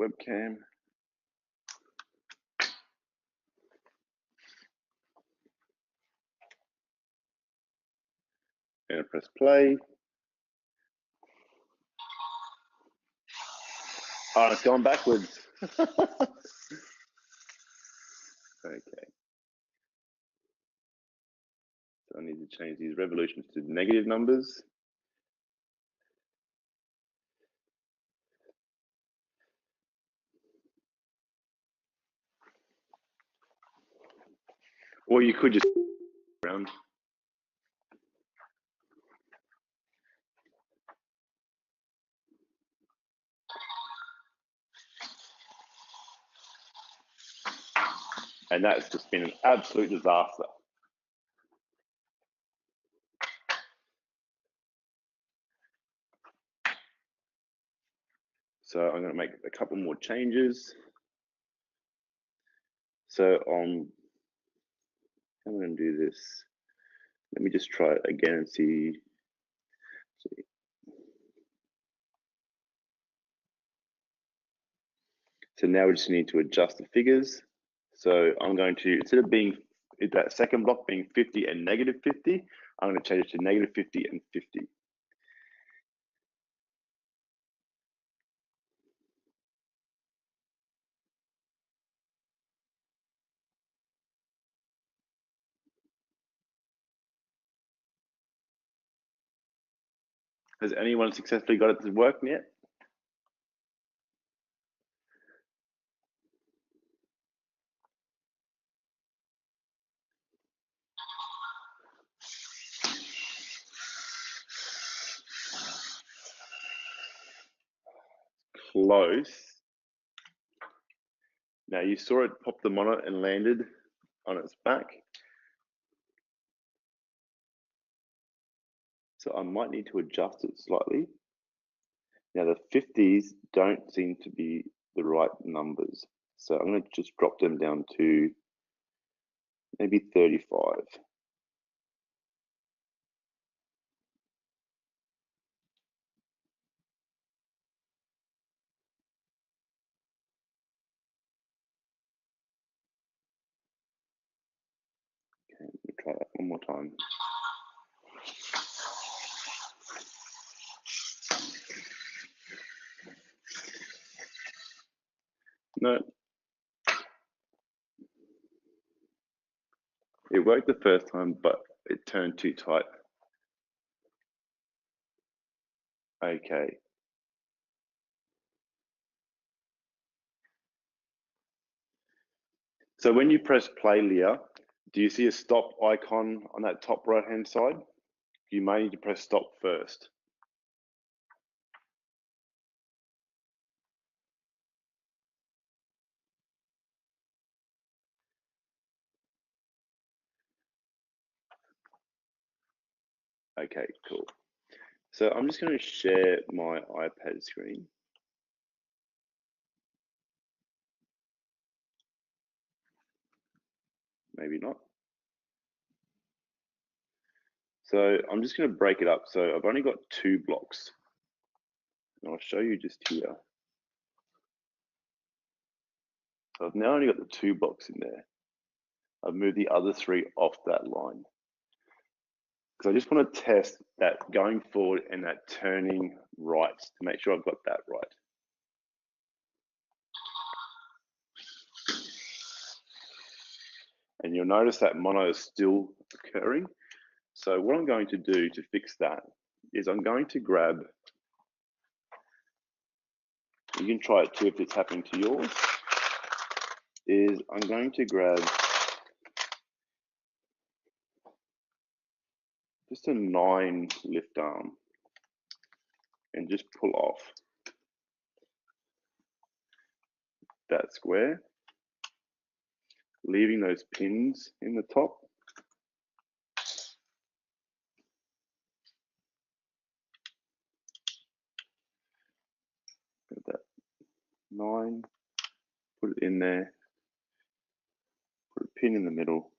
webcam. And press play. Oh, it's going backwards. Okay. So I need to change these revolutions to negative numbers. Or you could just around. And that's just been an absolute disaster. So I'm going to make a couple more changes. So I'm going to do this. Let me just try it again and see. So now we just need to adjust the figures. So I'm going to, instead of being that second block being 50 and negative 50, I'm going to change it to negative 50 and 50. Has anyone successfully got it to work yet? Close. Now you saw it pop them on it and landed on its back. So I might need to adjust it slightly. Now the 50s don't seem to be the right numbers. So I'm going to just drop them down to maybe 35. Okay, let me try that one more time. No. It worked the first time, but it turned too tight. Okay. So when you press play, Leah, do you see a stop icon on that top right-hand side? You may need to press stop first. Okay, cool. So I'm just going to share my iPad screen. Maybe not. So I'm just going to break it up. So I've only got 2 blocks. And I'll show you just here. So I've now only got the 2 blocks in there. I've moved the other 3 off that line. Because I just want to test that going forward and that turning right to make sure I've got that right. And you'll notice that mono is still occurring. So what I'm going to do to fix that is I'm going to grab, you can try it too if it's happening to yours, is I'm going to grab just a 9 lift arm and just pull off that square, leaving those pins in the top. Get that 9, put it in there, put a pin in the middle,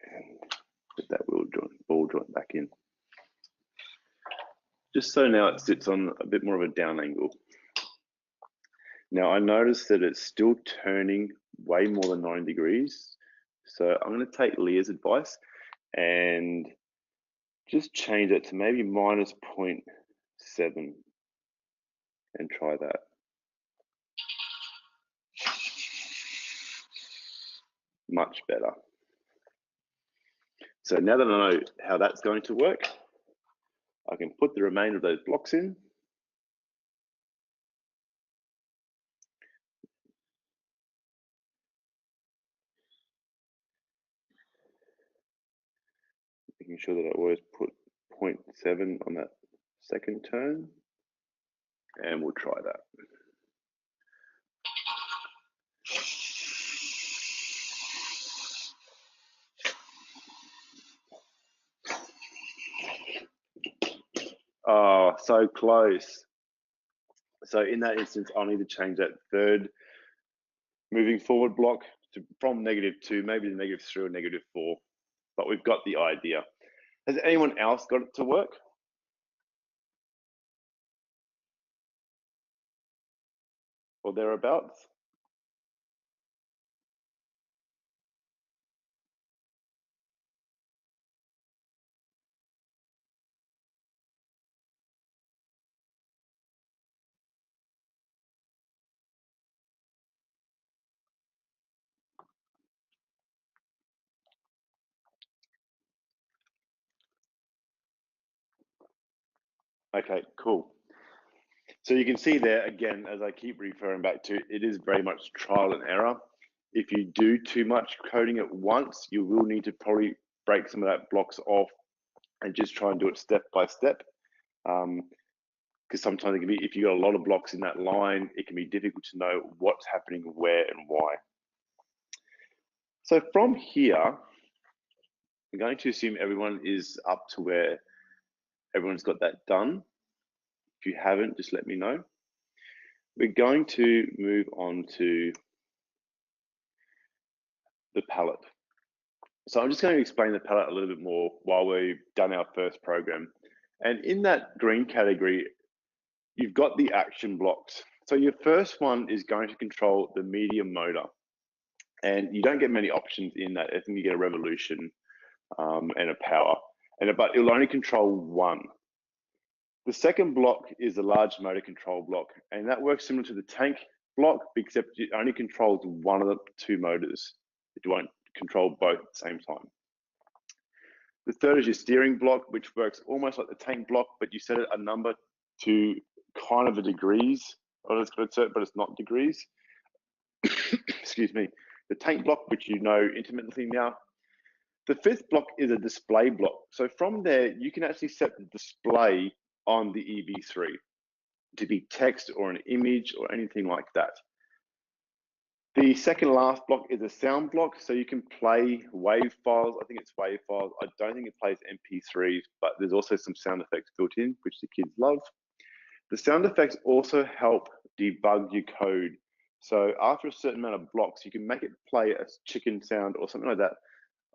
and put that ball joint back in. just so now it sits on a bit more of a down angle. Now I noticed that it's still turning way more than 90 degrees. So I'm going to take Leah's advice and just change it to maybe minus 0.7 and try that. Much better. So now that I know how that's going to work, I can put the remainder of those blocks in. Making sure that I always put 0.7 on that second turn, and we'll try that. Oh, so close. So in that instance, I'll need to change that third moving forward block from -2, maybe to -3 or -4, but we've got the idea. Has anyone else got it to work? Or thereabouts? Okay, cool. So you can see there, again, as I keep referring back to, it is very much trial and error. If you do too much coding at once, you will need to probably break some of that blocks off and just try and do it step by step. Because sometimes it can be, if you've got a lot of blocks in that line, it can be difficult to know what's happening where and why. So from here, I'm going to assume everyone is up to where everyone's got that done. If you haven't, just let me know. We're going to move on to the palette. So I'm just going to explain the palette a little bit more while we've done our first program. And in that green category, you've got the action blocks. So your first one is going to control the medium motor. And you don't get many options in that. I think you get a revolution and a power, but it'll only control one. The second block is the large motor control block, and that works similar to the tank block, except it only controls one of the two motors. It won't control both at the same time. The third is your steering block, which works almost like the tank block, but you set a number to kind of a degrees, or it's got a certain, but it's not degrees. Excuse me. The tank block, which you know intimately now. The fifth block is a display block. So from there, you can actually set the display on the EV3 to be text or an image or anything like that. The second last block is a sound block. So you can play WAV files. I think it's WAV files. I don't think it plays MP3s, but there's also some sound effects built in, which the kids love. The sound effects also help debug your code. So after a certain amount of blocks, you can make it play a chicken sound or something like that,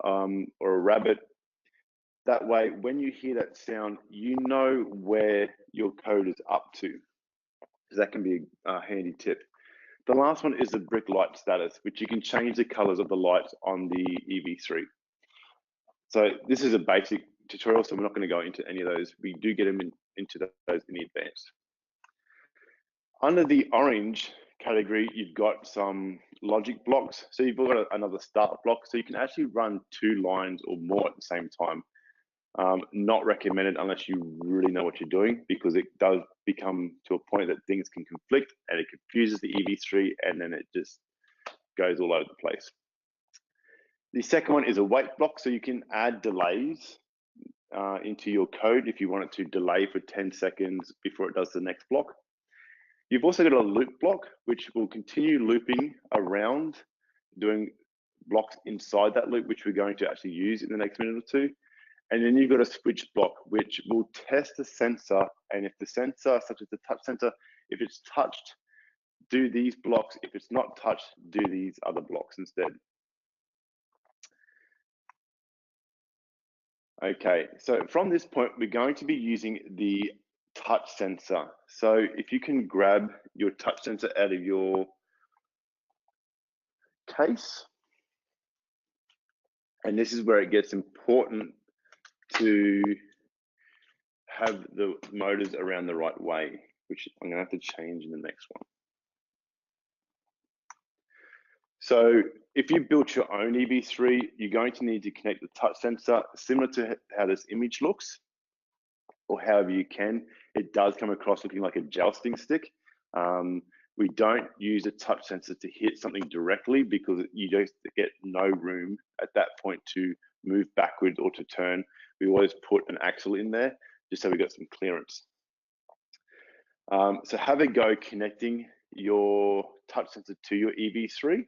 or a rabbit. That way, when you hear that sound, you know where your code is up to. So that can be a handy tip. The last one is the brick light status, which you can change the colors of the lights on the EV3. So this is a basic tutorial, so we're not going to go into any of those. We do get them into those in advance. Under the orange category, you've got some logic blocks. So you've got another start block, so you can actually run 2 lines or more at the same time. Not recommended unless you really know what you're doing, because it does become to a point that things can conflict and it confuses the EV3, and then it just goes all over the place. The second one is a wait block, so you can add delays into your code if you want it to delay for 10 seconds before it does the next block. You've also got a loop block, which will continue looping around, doing blocks inside that loop, which we're going to actually use in the next minute or two. And then you've got a switch block, which will test the sensor. And if the sensor, such as the touch sensor, if it's touched, do these blocks. If it's not touched, do these other blocks instead. Okay, so from this point, we're going to be using the touch sensor. So if you can grab your touch sensor out of your case, and this is where it gets important to have the motors around the right way, which I'm gonna have to change in the next one. So if you built your own EV3, you're going to need to connect the touch sensor similar to how this image looks, or however you can. It does come across looking like a jousting stick. We don't use a touch sensor to hit something directly because you just get no room at that point to move backwards or to turn. We always put an axle in there just so we got some clearance. So have a go connecting your touch sensor to your EV3.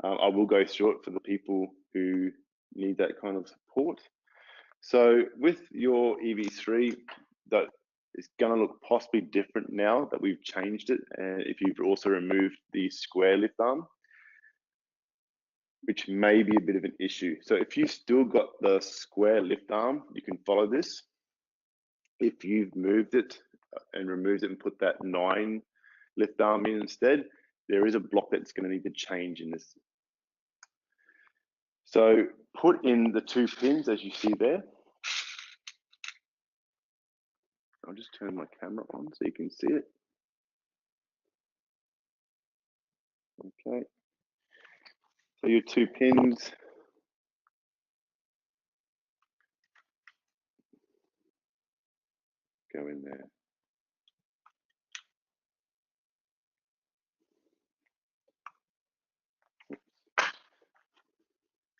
I will go through it for the people who need that kind of support. So with your EV3, that is going to look possibly different now that we've changed it. And if you've also removed the square lift arm, which may be a bit of an issue. So if you've still got the square lift arm, you can follow this. If you've moved it and removed it and put that 9 lift arm in instead, there is a block that's going to need to change in this. So put in the 2 pins as you see there. I'll just turn my camera on so you can see it. Okay. So your 2 pins. Go in there.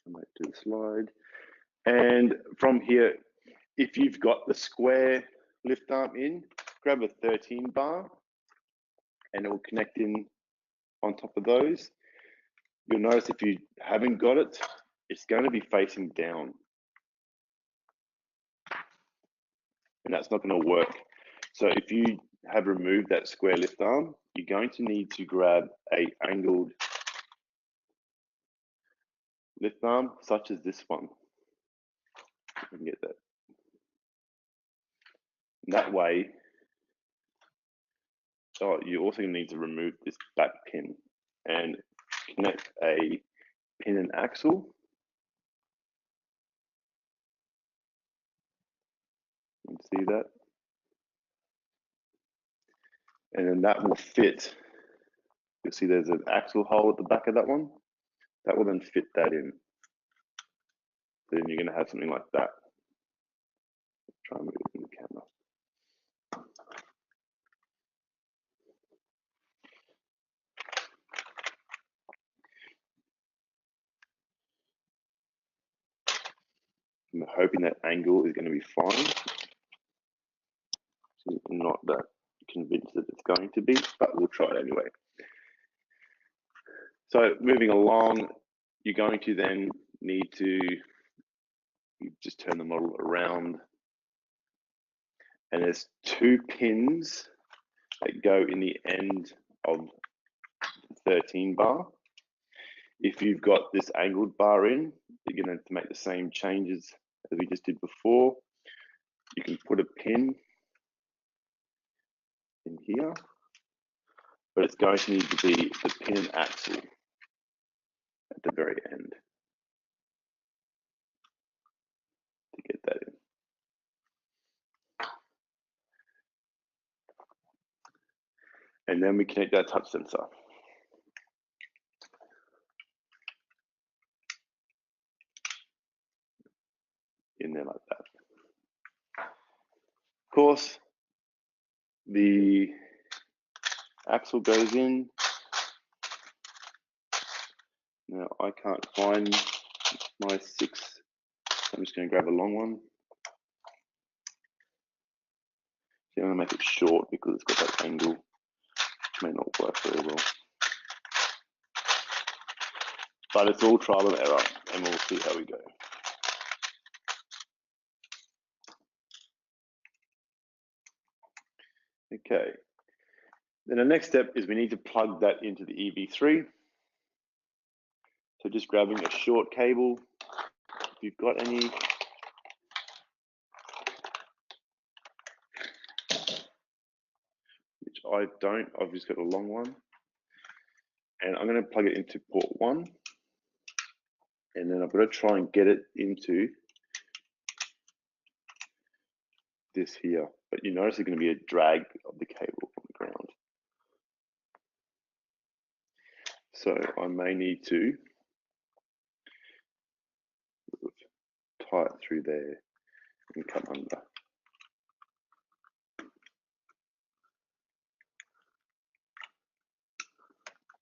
I might do a slide. And from here, if you've got the square lift arm in, grab a 13 bar and it will connect in on top of those. You'll notice if you haven't got it, it's going to be facing down. And that's not going to work. So if you have removed that square lift arm, you're going to need to grab a angled lift arm, such as this one. If I can get that. And that way, you're also going to need to remove this back pin and connect a pin and axle. You can see that. And then that will fit. You'll see there's an axle hole at the back of that one. That will then fit that in. Then you're going to have something like that. Try and move it in the camera. I'm hoping that angle is going to be fine. I'm not that convinced that it's going to be, but we'll try it anyway. So moving along, you're going to then need to just turn the model around. And there's 2 pins that go in the end of the 13 bar. If you've got this angled bar in, you're going to have to make the same changes as we just did before. You can put a pin in here, but it's going to need to be the pin and axle at the very end to get that in. And then we connect our touch sensor. In there like that. Of course, the axle goes in. Now I can't find my 6. I'm just going to grab a long one. So I'm going to make it short because it's got that angle, which may not work very well. But it's all trial and error, and we'll see how we go. Okay. Then the next step is we need to plug that into the EV3. So just grabbing a short cable, if you've got any. I don't, I've just got a long one. And I'm going to plug it into port 1. And then I've got to try and get it into this here. But you notice there's going to be a drag of the cable from the ground. So I may need to tie it through there and come under.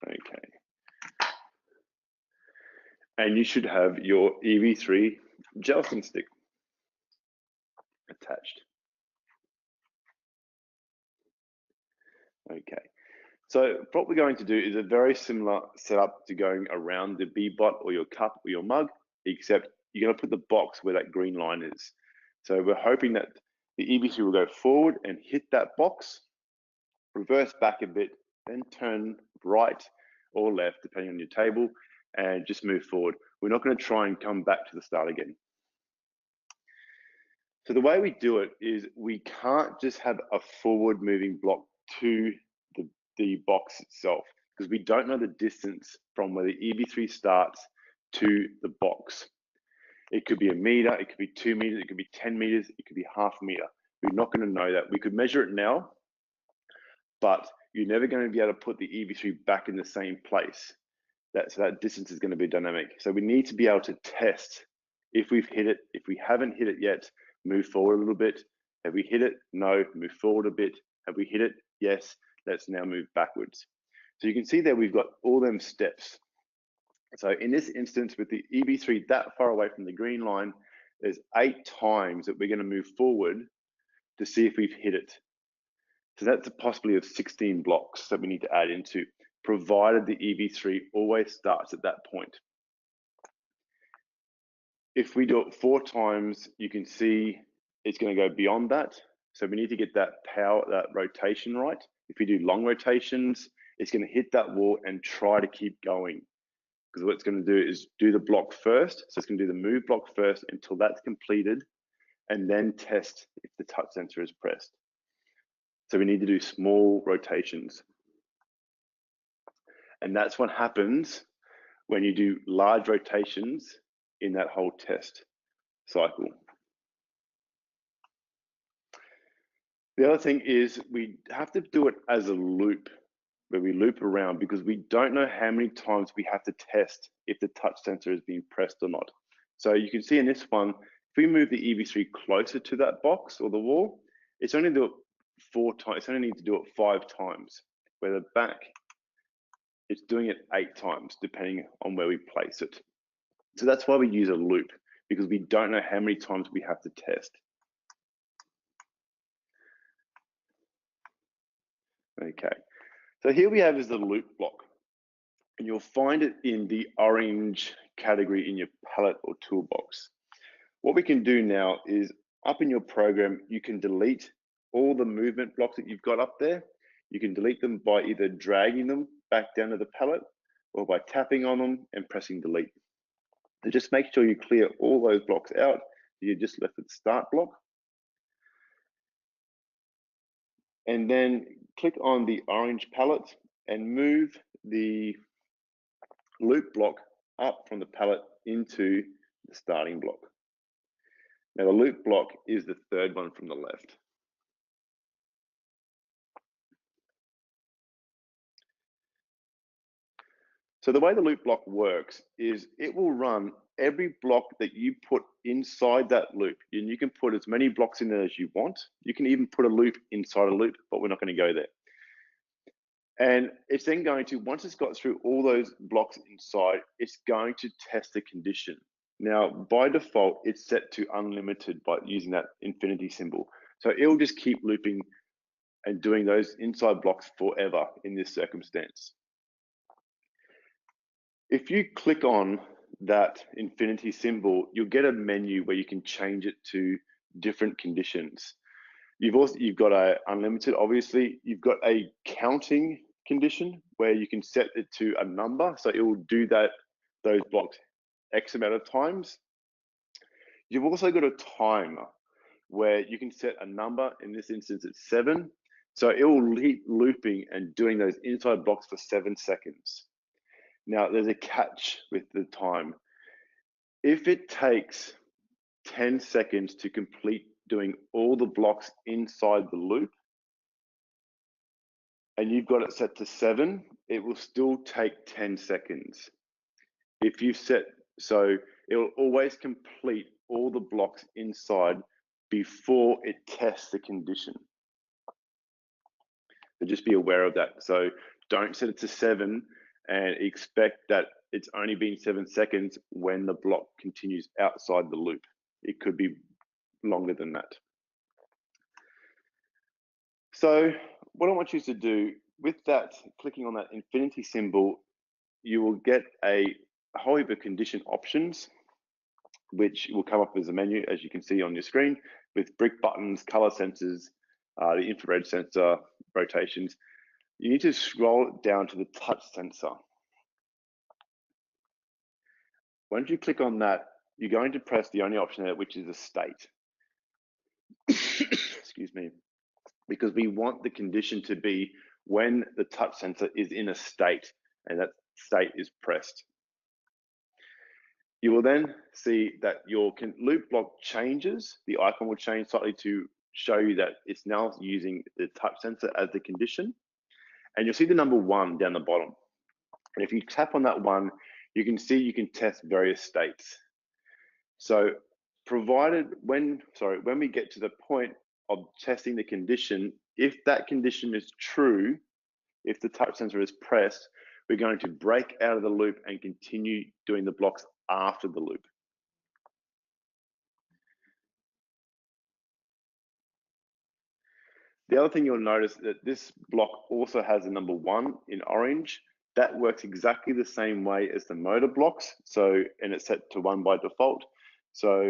Okay. And you should have your EV3 gelatin stick attached. Okay. So what we're going to do is a very similar setup to going around the B-bot or your cup or your mug, except you're going to put the box where that green line is. So we're hoping that the EV3 will go forward and hit that box, reverse back a bit, then turn right or left, depending on your table, and just move forward. We're not going to try and come back to the start again. So the way we do it is we can't just have a forward moving block to the box itself, because we don't know the distance from where the EV3 starts to the box. It could be a meter, it could be 2 meters, it could be 10 meters, it could be half a meter. We're not going to know that. We could measure it now, but you're never going to be able to put the EV3 back in the same place. So that distance is going to be dynamic. So we need to be able to test if we've hit it. If we haven't hit it yet, move forward a little bit. Have we hit it? No. Move forward a bit. Have we hit it? Yes. Let's now move backwards. So you can see there we've got all them steps. So in this instance, with the EV3 that far away from the green line, there's 8 times that we're going to move forward to see if we've hit it. So that's a possibility of 16 blocks that we need to add into, provided the EV3 always starts at that point. If we do it 4 times, you can see it's going to go beyond that. So we need to get that power, that rotation right. If we do long rotations, it's going to hit that wall and try to keep going. Because what it's going to do is do the block first. So it's going to do the move block first until that's completed, and then test if the touch sensor is pressed. So we need to do small rotations. And that's what happens when you do large rotations in that whole test cycle. The other thing is we have to do it as a loop, where we loop around, because we don't know how many times we have to test if the touch sensor is being pressed or not. So you can see in this one, if we move the EV3 closer to that box or the wall, it's only do it 4 times. It's only need to do it 5 times. Where the back, it's doing it 8 times, depending on where we place it. So that's why we use a loop, because we don't know how many times we have to test. Okay, so here we have is the loop block, and you'll find it in the orange category in your palette or toolbox. What we can do now is, up in your program, you can delete all the movement blocks that you've got up there. You can delete them by either dragging them back down to the palette or by tapping on them and pressing delete. So just make sure you clear all those blocks out. You're just left with the start block. And then click on the orange palette and move the loop block up from the palette into the starting block. Now the loop block is the 3rd one from the left. So the way the loop block works is it will run every block that you put inside that loop. And you can put as many blocks in there as you want. You can even put a loop inside a loop, but we're not going to go there. And it's then going to, once it's got through all those blocks inside, it's going to test the condition. Now, by default, it's set to unlimited by using that infinity symbol. So it will just keep looping and doing those inside blocks forever in this circumstance. If you click on that infinity symbol, you'll get a menu where you can change it to different conditions. You've got a unlimited, obviously. You've got a counting condition where you can set it to a number, so it will do those blocks X amount of times. You've also got a timer where you can set a number. In this instance, it's 7. So it will keep looping and doing those inside blocks for 7 seconds. Now, there's a catch with the time. If it takes 10 seconds to complete doing all the blocks inside the loop, and you've got it set to 7, it will still take 10 seconds. If you set, so it will always complete all the blocks inside before it tests the condition. So just be aware of that. So don't set it to 7 and expect that it's only been 7 seconds when the block continues outside the loop. It could be longer than that. So what I want you to do with that, clicking on that infinity symbol, you will get a whole heap of condition options, which will come up as a menu, as you can see on your screen, with brick buttons, color sensors, the infrared sensor, rotations. You need to scroll down to the touch sensor. Once you click on that, you're going to press the only option there, which is a state. Excuse me. Because we want the condition to be when the touch sensor is in a state, and that state is pressed. You will then see that your loop block changes. The icon will change slightly to show you that it's now using the touch sensor as the condition. And you'll see the number 1 down the bottom. And if you tap on that 1, you can see you can test various states. So provided when we get to the point of testing the condition, if that condition is true, if the touch sensor is pressed, we're going to break out of the loop and continue doing the blocks after the loop. The other thing you'll notice that this block also has a number 1 in orange. That works exactly the same way as the motor blocks. So, and it's set to 1 by default. So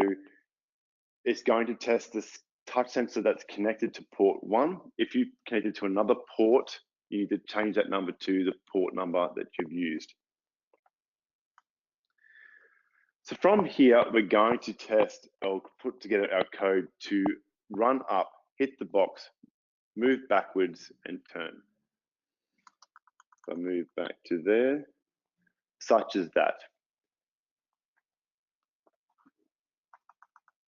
it's going to test this touch sensor that's connected to port 1. If you connected to another port, you need to change that number to the port number that you've used. So from here, we're going to test or put together our code to run up, hit the box, move backwards and turn. So I move back to there, such as that.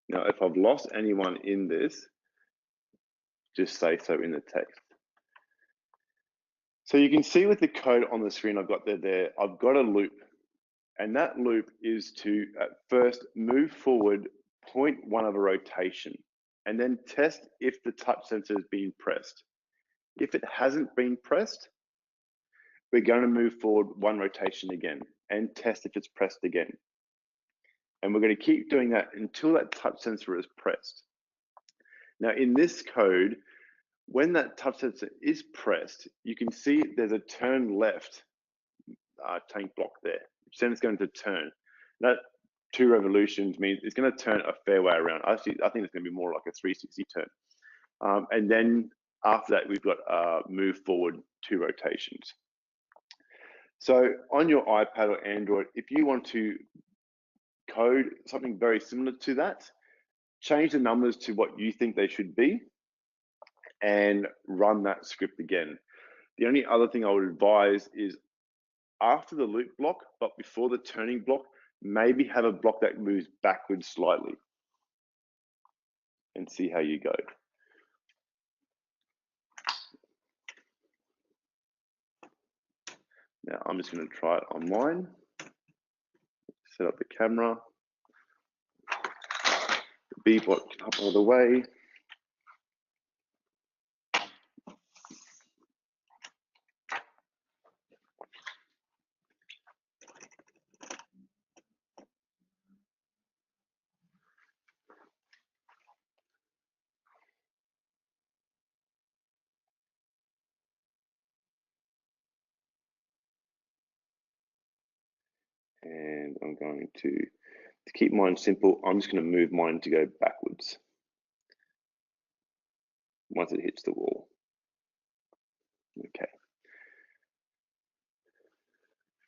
Now, if I've lost anyone in this, just say so in the text. So you can see with the code on the screen I've got there, I've got a loop. And that loop is to at first move forward 0.1 of a rotation and then test if the touch sensor has been pressed. If it hasn't been pressed, we're going to move forward 1 rotation again and test if it's pressed again. And we're going to keep doing that until that touch sensor is pressed. Now in this code, when that touch sensor is pressed, you can see there's a turn left tank block there. Then it's going to turn. That 2 revolutions means it's going to turn a fair way around. Actually, I think it's going to be more like a 360 turn. And then after that, we've got move forward 2 rotations. So on your iPad or Android, if you want to code something very similar to that, change the numbers to what you think they should be and run that script again. The only other thing I would advise is after the loop block, but before the turning block, maybe have a block that moves backwards slightly and see how you go. Now I'm just going to try it on mine. Set up the camera. The B block up all the way. And I'm going to keep mine simple, I'm just going to move mine to go backwards once it hits the wall. Okay.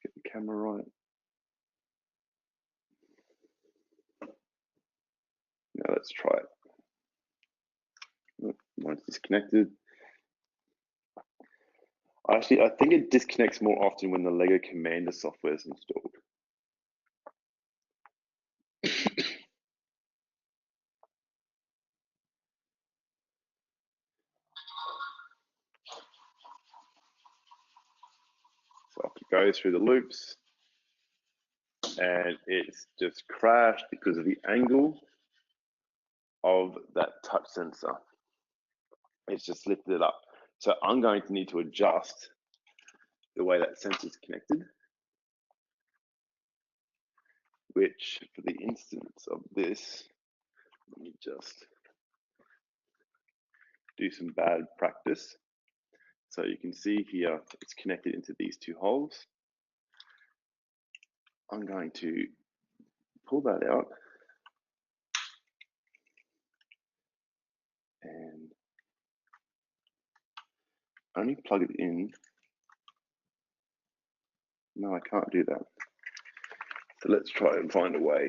Get the camera right. Now let's try it. Oh, mine's disconnected. Actually, I think it disconnects more often when the Lego Commander software is installed. So I have to go through the loops, and it's just crashed because of the angle of that touch sensor. It's just lifted it up. So I'm going to need to adjust the way that sensor is connected, which for the instance of this, let me just do some bad practice. So you can see here, it's connected into these two holes. I'm going to pull that out and only plug it in. No, I can't do that. So let's try and find a way.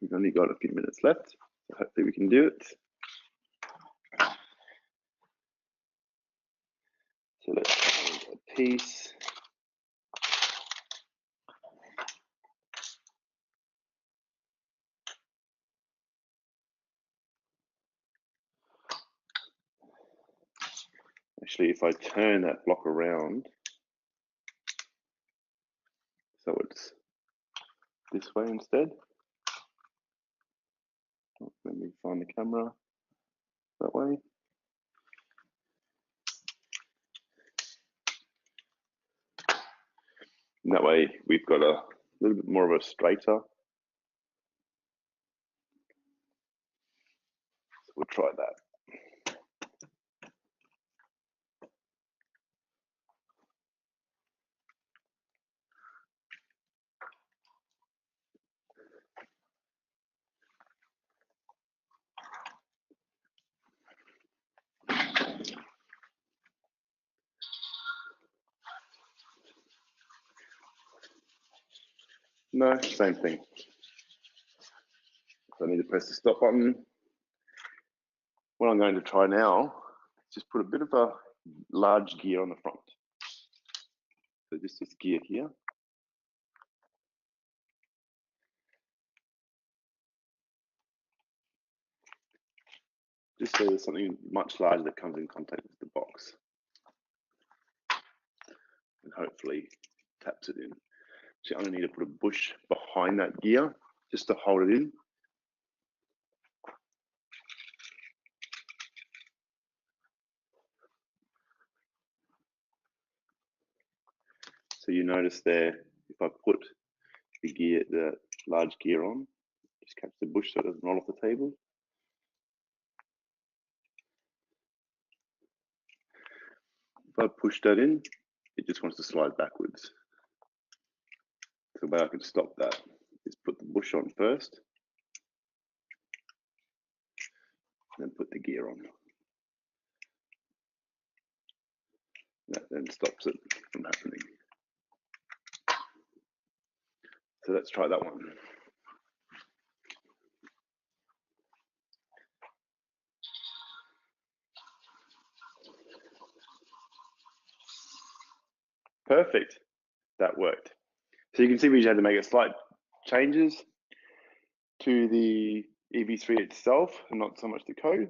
We've only got a few minutes left, so hopefully we can do it. So let's find a piece. Actually, if I turn that block around, so it's this way instead. Let me find the camera that way. And that way we've got a little bit more of a straighter. So we'll try that. No, same thing. So I need to press the stop button. What I'm going to try now is just put a bit of a large gear on the front. So just this gear here. Just so there's something much larger that comes in contact with the box. And hopefully taps it in. So I'm going to need to put a bush behind that gear just to hold it in. So you notice there, if I put the large gear on, just catch the bush so it doesn't roll off the table. If I push that in, it just wants to slide backwards. So the way I can stop that is put the bush on first, and then put the gear on. That then stops it from happening. So let's try that one. Perfect, that worked. So you can see we just had to make a slight changes to the EV3 itself and not so much the code.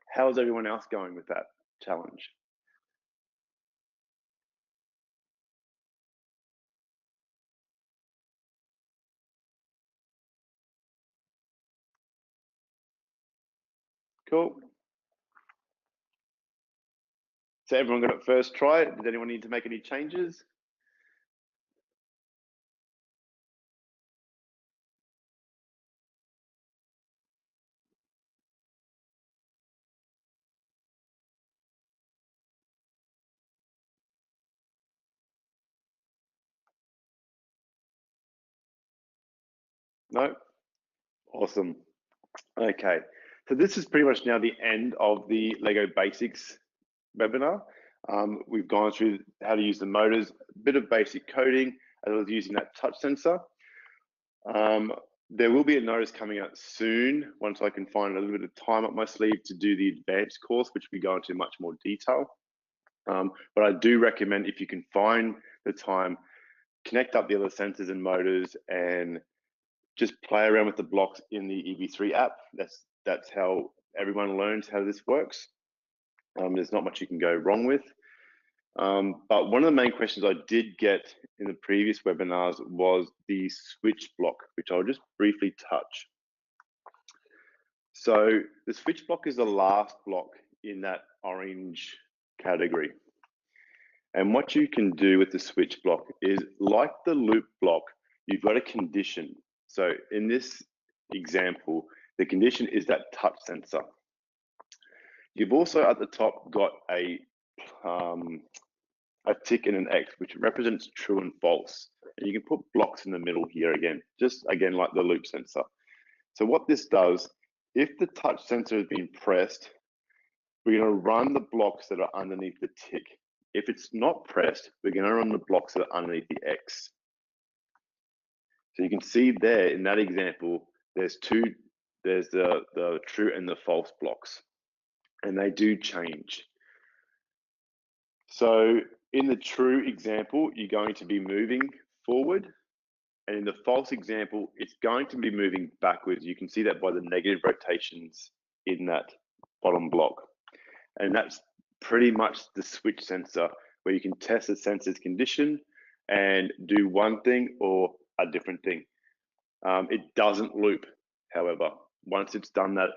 How's everyone else going with that challenge? Cool. So everyone got it first try? Did anyone need to make any changes? No? Awesome. Okay, so this is pretty much now the end of the Lego Basics webinar. We've gone through how to use the motors, a bit of basic coding, as well as using that touch sensor. There will be a notice coming out soon once I can find a little bit of time up my sleeve to do the advanced course, which we go into much more detail. But I do recommend, if you can find the time, connect up the other sensors and motors and just play around with the blocks in the EV3 app. That's how everyone learns how this works. There's not much you can go wrong with. But one of the main questions I did get in the previous webinars was the switch block, which I'll just briefly touch. So the switch block is the last block in that orange category. And what you can do with the switch block is, like the loop block, you've got a condition. So in this example, the condition is that touch sensor. You've also at the top got a tick and an X, which represents true and false. And you can put blocks in the middle here again, just again like the loop sensor. So what this does, if the touch sensor has been pressed, we're going to run the blocks that are underneath the tick. If it's not pressed, we're going to run the blocks that are underneath the X. So you can see there in that example, there's the true and the false blocks, and they do change. So in the true example, you're going to be moving forward, and in the false example, it's going to be moving backwards. You can see that by the negative rotations in that bottom block. And that's pretty much the switch sensor, where you can test the sensor's condition and do one thing or a different thing. It doesn't loop, however. Once it's done that,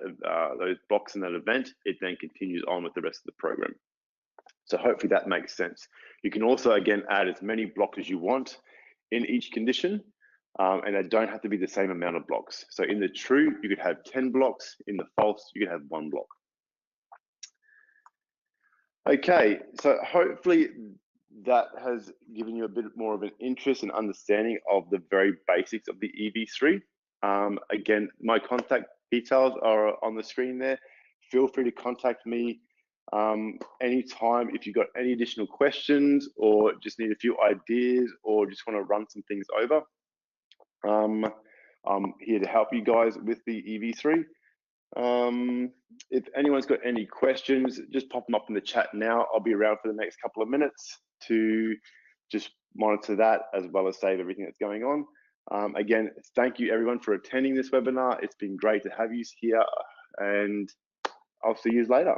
those blocks in that event, it then continues on with the rest of the program. So hopefully that makes sense. You can also, again, add as many blocks as you want in each condition, and they don't have to be the same amount of blocks. So in the true, you could have 10 blocks. In the false, you could have 1 block. Okay, so hopefully that has given you a bit more of an interest and understanding of the very basics of the EV3. Again, my contact details are on the screen there. Feel free to contact me anytime if you've got any additional questions or just need a few ideas or just want to run some things over. I'm here to help you guys with the EV3. If anyone's got any questions, just pop them up in the chat now. I'll be around for the next couple of minutes to just monitor that as well as save everything that's going on. Again, thank you everyone for attending this webinar. It's been great to have you here, and I'll see you later.